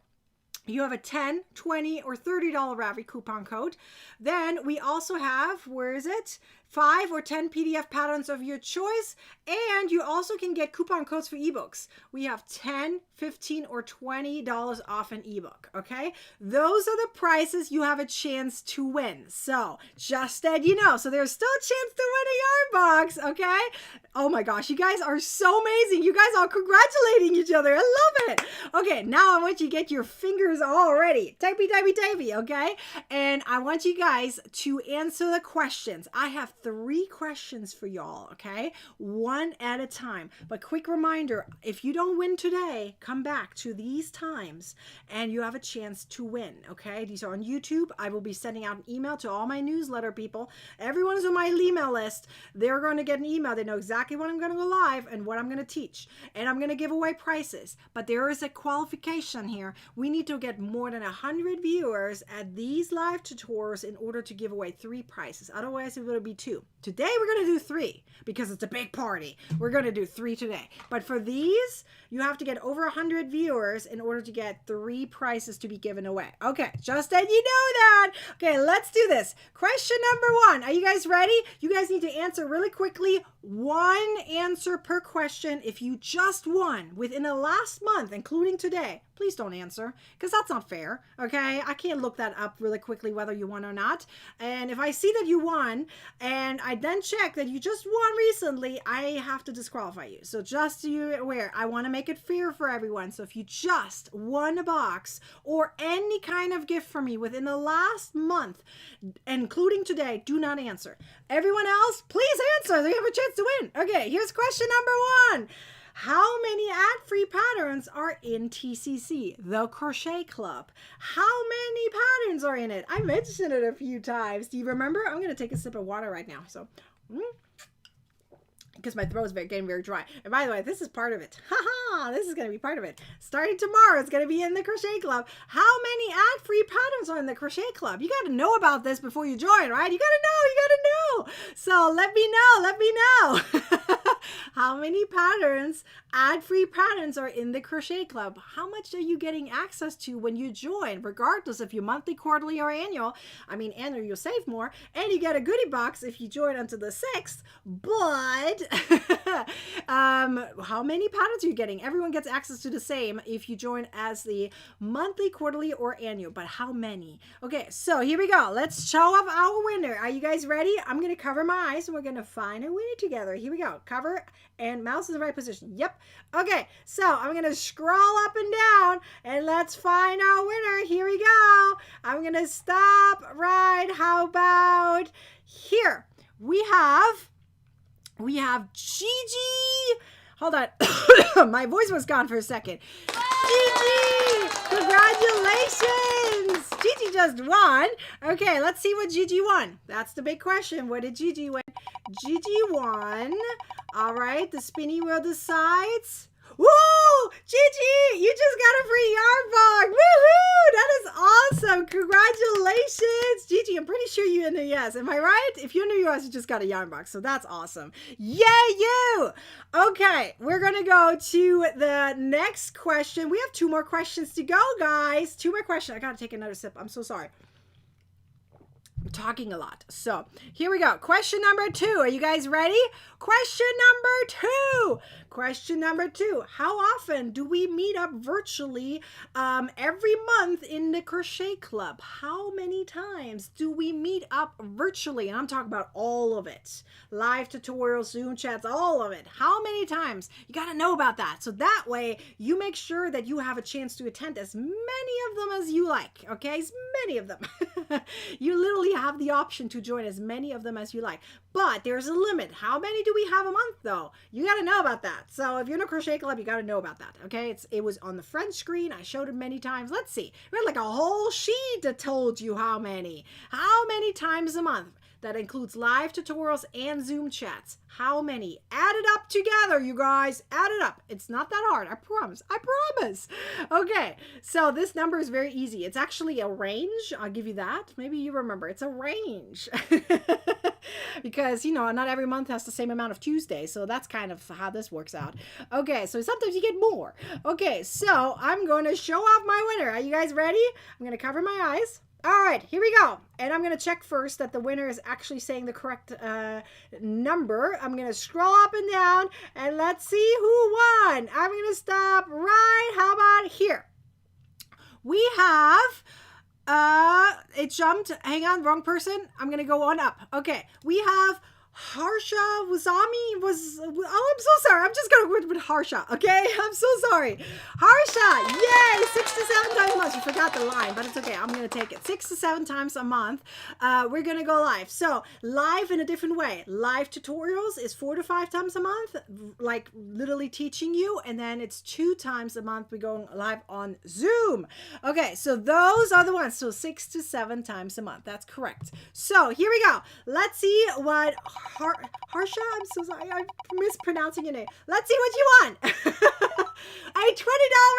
You have a $10, $20, or $30 Ravelry coupon code. Then we also have, where is it? 5 or 10 PDF patterns of your choice. And you also can get coupon codes for ebooks. We have $10, $15, or $20 off an ebook, okay? Those are the prices you have a chance to win. So just that you know. So there's still a chance to win a yarn box, okay? Oh my gosh, you guys are so amazing. You guys are congratulating each other. I love it. Okay, now I want you to get your fingers all ready. Typey, okay? And I want you guys to answer the questions. I have 3 questions for y'all, okay? One at a time. But quick reminder, if you don't win today, come back to these times and you have a chance to win, okay? These are on YouTube. I will be sending out an email to all my newsletter people. Everyone's on my email list. They're going to get an email. They know exactly when I'm going to go live and what I'm going to teach. And I'm going to give away prices. But there is a qualification here. We need to get more than 100 viewers at these live tutorials in order to give away 3 prizes. Otherwise, it will be 2. 2. Today we're going to do 3 because it's a big party. We're going to do 3 today. But for these, you have to get over 100 viewers in order to get 3 prizes to be given away. Okay, just that you know that. Okay, let's do this. Question number 1. Are you guys ready? You guys need to answer really quickly. 1 answer per question. If you just won within the last month, including today, please don't answer because that's not fair. Okay, I can't look that up really quickly whether you won or not. And if I see that you won and I then check that you just won recently, I have to disqualify you. So just so you're aware, I want to make it fair for everyone. So if you just won a box or any kind of gift from me within the last month, including today, do not answer. Everyone else, please answer. They have a chance to win. Okay, here's question number 1. How many ad-free patterns are in TCC, the Crochet Club? How many patterns are in it? I mentioned it a few times. Do you remember? I'm going to take a sip of water right now. So, because my throat is getting very dry. And by the way, this is part of it. Haha, this is going to be part of it. Starting tomorrow, it's going to be in the Crochet Club. How many ad-free patterns are in the Crochet Club? You got to know about this before you join, right? You got to know. So let me know. How many patterns, ad-free patterns are in the Crochet Club? How much are you getting access to when you join, regardless if you're monthly, quarterly, or annual? I mean, annual, you'll save more, and you get a goodie box if you join until the 6th, but how many patterns are you getting? Everyone gets access to the same if you join as the monthly, quarterly, or annual, but how many? Okay, so here we go. Let's show off our winner. Are you guys ready? I'm going to cover my eyes, and we're going to find a winner together. Here we go. Cover and mouse in the right position. Yep. Okay, so I'm going to scroll up and down, and let's find our winner. Here we go. I'm going to stop right, how about here? We have Gigi. Hold on. My voice was gone for a second. Gigi! Congratulations! Gigi just won. Okay, let's see what Gigi won. That's the big question. What did Gigi win? Gigi won. All right, the spinny wheel decides. Woo! Gigi, you just got a free yarn box. Woohoo! That is awesome. Congratulations. Gigi, I'm pretty sure you in the yes. Am I right? If you're in the US, you just got a yarn box. So that's awesome. Yay, you! Okay, we're going to go to the next question. We have 2 more questions to go, guys. 2 more questions. I got to take another sip. I'm so sorry. I'm talking a lot. So here we go. Question number 2. Are you guys ready? Question number 2. Question number 2. How often do we meet up virtually every month in the Crochet Club? How many times do we meet up virtually? And I'm talking about all of it. Live tutorials, Zoom chats, all of it. How many times? You got to know about that. So that way you make sure that you have a chance to attend as many of them as you like. Okay? As many of them. You literally have the option to join as many of them as you like. But there's a limit. How many do we have a month though? You got to know about that. So if you're in a Crochet Club, you got to know about that. Okay. It was on the front screen. I showed it many times. Let's see. We had like a whole sheet that told you how many times a month. That includes live tutorials and Zoom chats. How many? Add it up together, you guys. Add it up. It's not that hard. I promise. I promise. Okay. So this number is very easy. It's actually a range. I'll give you that. Maybe you remember. It's a range. Because, you know, not every month has the same amount of Tuesdays. So that's kind of how this works out. Okay. So sometimes you get more. Okay. So I'm going to show off my winner. Are you guys ready? I'm going to cover my eyes. All right, here we go. And I'm going to check first that the winner is actually saying the correct number. I'm going to scroll up and down and let's see who won. I'm going to stop right, how about here? We have, it jumped, hang on, wrong person. I'm going to go on up. Okay, we have Harsha Wazami was, oh, I'm so sorry. I'm just going to go with Harsha, okay? I'm so sorry. Harsha, yay, 6 to 7 times a month. You forgot the line, but it's okay. I'm going to take it. 6 to 7 times a month. We're going to go live. So live in a different way. Live tutorials is 4 to 5 times a month, like literally teaching you. And then it's 2 times a month. We're going live on Zoom. Okay, so those are the ones. So 6 to 7 times a month. That's correct. So here we go. Let's see what Harsha, I'm so sorry, I'm mispronouncing your name. Let's see what you want. A $20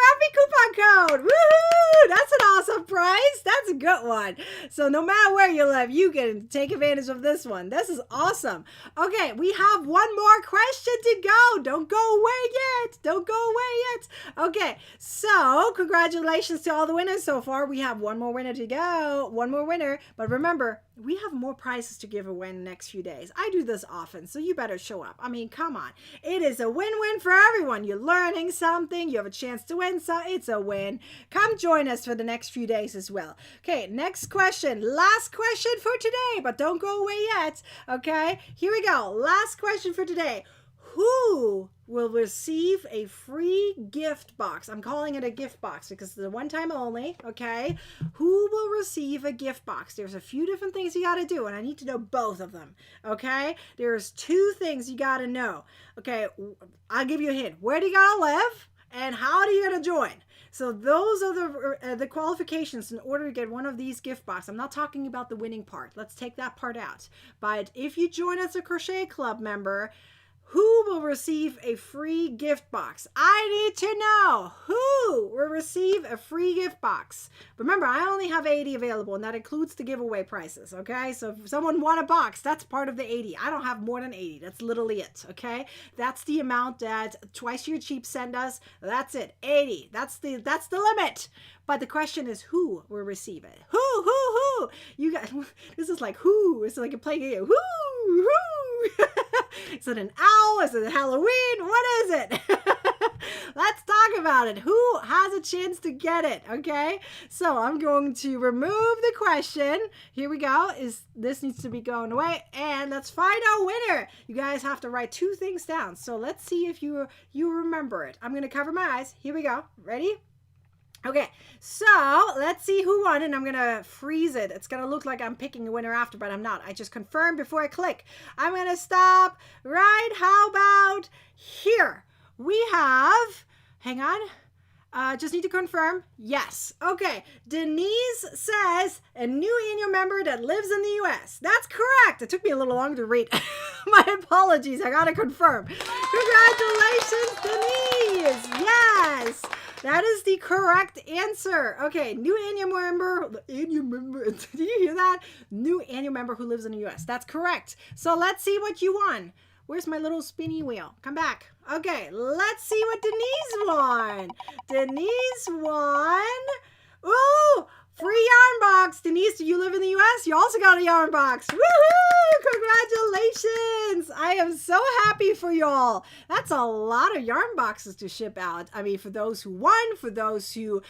Adfree coupon code. Woohoo! That's an awesome prize. That's a good one. So no matter where you live, you can take advantage of this one. This is awesome. Okay, we have one more question to go. Don't go away yet. Don't go away yet. Okay, so congratulations to all the winners so far. We have one more winner to go. One more winner. But remember, we have more prizes to give away in the next few days. I do this often, so you better show up. I mean, come on. It is a win-win for everyone. You're learning something. You have a chance to win, so it's a win. Come join us for the next few days as well. Okay, next question. Last question for today, but don't go away yet. Okay, here we go. Last question for today. Who will receive a free gift box? I'm calling it a gift box because it's a one time only, okay? Who will receive a gift box? There's a few different things you got to do, and I need to know both of them, okay? There's two things you got to know. Okay, I'll give you a hint. Where do you got to live? And how do you going to join? So those are the qualifications in order to get one of these gift boxes. I'm not talking about the winning part. Let's take that part out. But if you join as a Crochet Club member, who will receive a free gift box? I need to know who will receive a free gift box. Remember, I only have 80 available, and that includes the giveaway prices, okay? So if someone won a box, that's part of the 80. I don't have more than 80. That's literally it, okay? That's the amount that Twice Your Cheap send us. That's it, 80. That's the limit. But the question is, who will receive it? Who? You guys, this is like who? It's like a play game. Who? Is it an owl? Is it Halloween? What is it? Let's talk about it. Who has a chance to get it? Okay, so I'm going to remove the question. Here we go. This needs to be going away, and let's find our winner. You guys have to write two things down. So let's see if you remember it. I'm going to cover my eyes. Here we go. Ready? Okay, so let's see who won, and I'm going to freeze it. It's going to look like I'm picking a winner after, but I'm not. I just confirmed before I click. I'm going to stop right, how about here? We have, hang on, just need to confirm. Yes. Okay, Denise says a new annual member that lives in the U.S. That's correct. It took me a little longer to read. My apologies. I got to confirm. Congratulations, Denise. Yes. That is the correct answer. Okay, new annual member. Did you hear that? New annual member who lives in the U.S. That's correct. So let's see what you won. Where's my little spinny wheel? Come back. Okay, let's see what Denise won. Denise won. Ooh, free yarn box. Denise, do you live in the U.S.? You also got a yarn box. Woohoo! Congratulations. I am so happy for y'all. That's a lot of yarn boxes to ship out. I mean, for those who won, for those who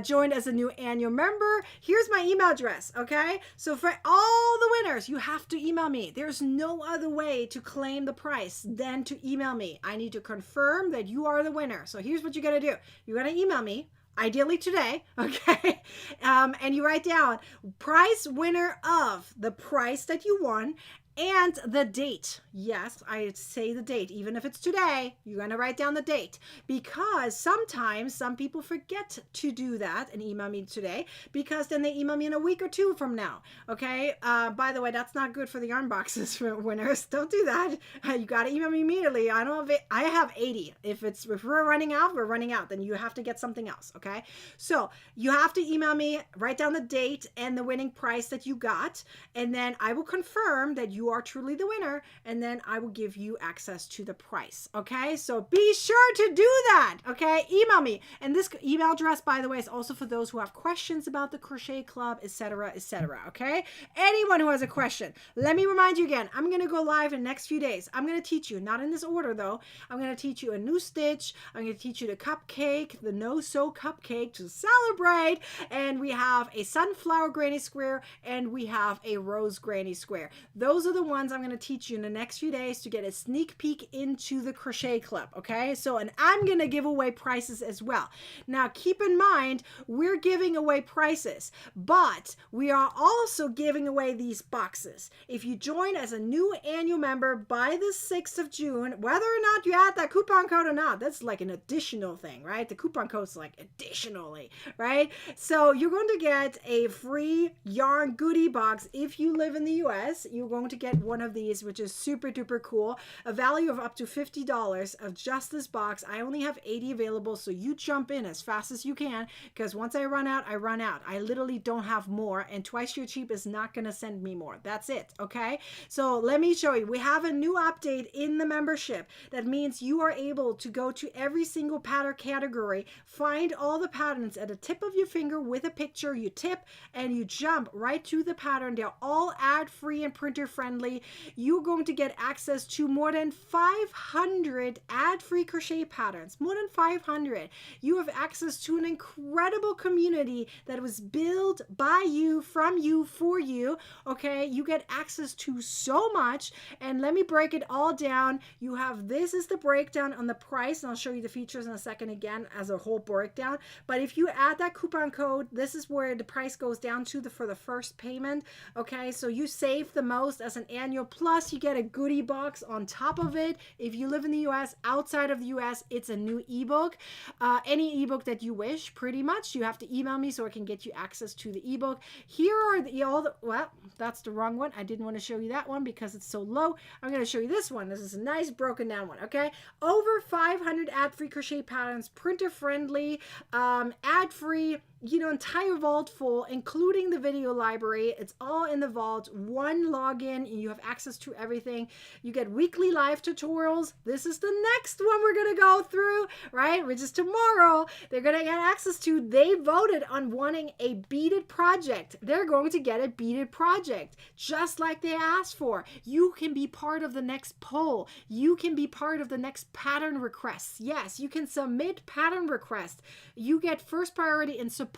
joined as a new annual member, here's my email address, okay? So for all the winners, you have to email me. There's no other way to claim the prize than to email me. I need to confirm that you are the winner. So here's what you got to do. You're going to email me. Ideally today, okay? And you write down prize winner of the price that you won and the date. Yes, I say the date. Even if it's today, you're going to write down the date, because sometimes some people forget to do that and email me today, because then they email me in a week or two from now. Okay. By the way, that's not good for the yarn boxes for winners. Don't do that. You got to email me immediately. I have 80. If we're running out, we're running out. Then you have to get something else. Okay. So you have to email me, write down the date and the winning price that you got, and then I will confirm that you are truly the winner, and then I will give you access to the price. Okay, so be sure to do that. Okay, email me. And this email address, by the way, is also for those who have questions about the Crochet Club, etc., etc. Okay, anyone who has a question. Let me remind you again, I'm going to go live in the next few days. I'm going to teach you, not in this order though, I'm going to teach you a new stitch. I'm going to teach you the cupcake, the no-sew cupcake to celebrate, and we have a sunflower granny square, and we have a rose granny square. Those are the ones I'm going to teach you in the next few days to get a sneak peek into the Crochet Club, okay? So, and I'm going to give away prizes as well. Now, keep in mind, we're giving away prizes, but we are also giving away these boxes. If you join as a new annual member by the 6th of June, whether or not you add that coupon code or not, that's like an additional thing, right? The coupon code's like additionally, right? So you're going to get a free yarn goodie box. If you live in the US, you're going to get one of these, which is super duper cool. A value of up to $50 of just this box. I only have 80 available, so you jump in as fast as you can, because once I run out, I run out. I literally don't have more, and Twice Your Cheap is not going to send me more. That's it, okay? So let me show you. We have a new update in the membership. That means you are able to go to every single pattern category, find all the patterns at the tip of your finger with a picture. You tip and you jump right to the pattern. They're all ad-free and printer-friendly. You're going to get access to more than 500 ad-free crochet patterns. More than 500. You have access to an incredible community that was built by you, from you, for you. Okay, you get access to so much. And let me break it all down. You have, this is the breakdown on the price, and I'll show you the features in a second again as a whole breakdown. But if you add that coupon code, this is where the price goes down to for the first payment. Okay, so you save the most as an annual, plus you get a goodie box on top of it. If you live in the US, outside of the US, it's a new ebook. Any ebook that you wish, pretty much. You have to email me so I can get you access to the ebook. Here are well, that's the wrong one. I didn't want to show you that one because it's so low. I'm going to show you this one. This is a nice broken down one, okay? Over 500 ad-free crochet patterns, printer-friendly, ad-free, entire vault full, including the video library. It's all in the vault. One login, and you have access to everything. You get weekly live tutorials. This is the next one we're going to go through, right? Which is tomorrow. They're going to get access to, they voted on wanting a beaded project. They're going to get a beaded project, just like they asked for. You can be part of the next poll. You can be part of the next pattern requests. Yes, you can submit pattern requests. You get first priority in support.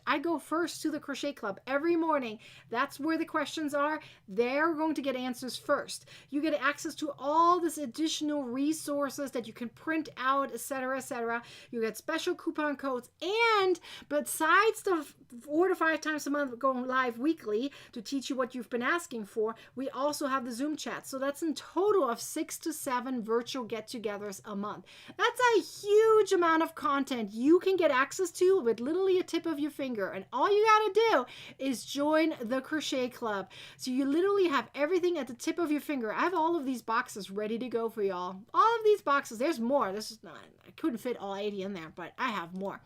I go first to the Crochet Club every morning. That's where the questions are. They're going to get answers first. You get access to all this additional resources that you can print out, etc., etc. You get special coupon codes, and besides the 4 to 5 times a month going live weekly to teach you what you've been asking for, we also have the Zoom chat. So that's in total of 6 to 7 virtual get-togethers a month. That's a huge amount of content you can get access to with literally a tip of your finger. And all you got to do is join the Crochet Club. So you literally have everything at the tip of your finger. I have all of these boxes ready to go for y'all. All of these boxes. There's more. This is not, I couldn't fit all 80 in there, but I have more.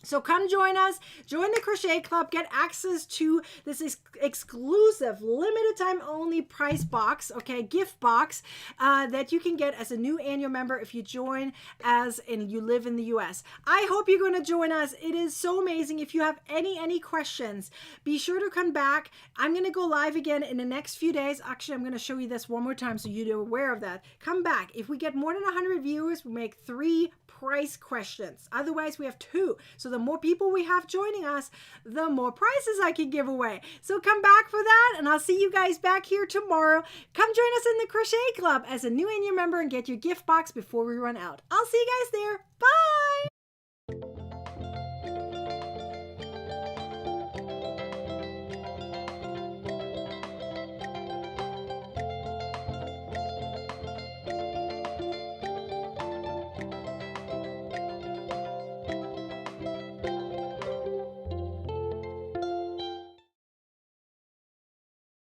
So come join us, join the Crochet Club, get access to this exclusive, limited time only price box, okay, gift box that you can get as a new annual member if you join and you live in the US. I hope you're going to join us. It is so amazing. If you have any questions, be sure to come back. I'm going to go live again in the next few days. Actually, I'm going to show you this one more time so you're aware of that. Come back. If we get more than 100 viewers, we make 3 price questions. Otherwise, we have 2. So the more people we have joining us, the more prizes I can give away. So come back for that, and I'll see you guys back here tomorrow. Come join us in the Crochet Club as a new annual member and get your gift box before we run out. I'll see you guys there. Bye!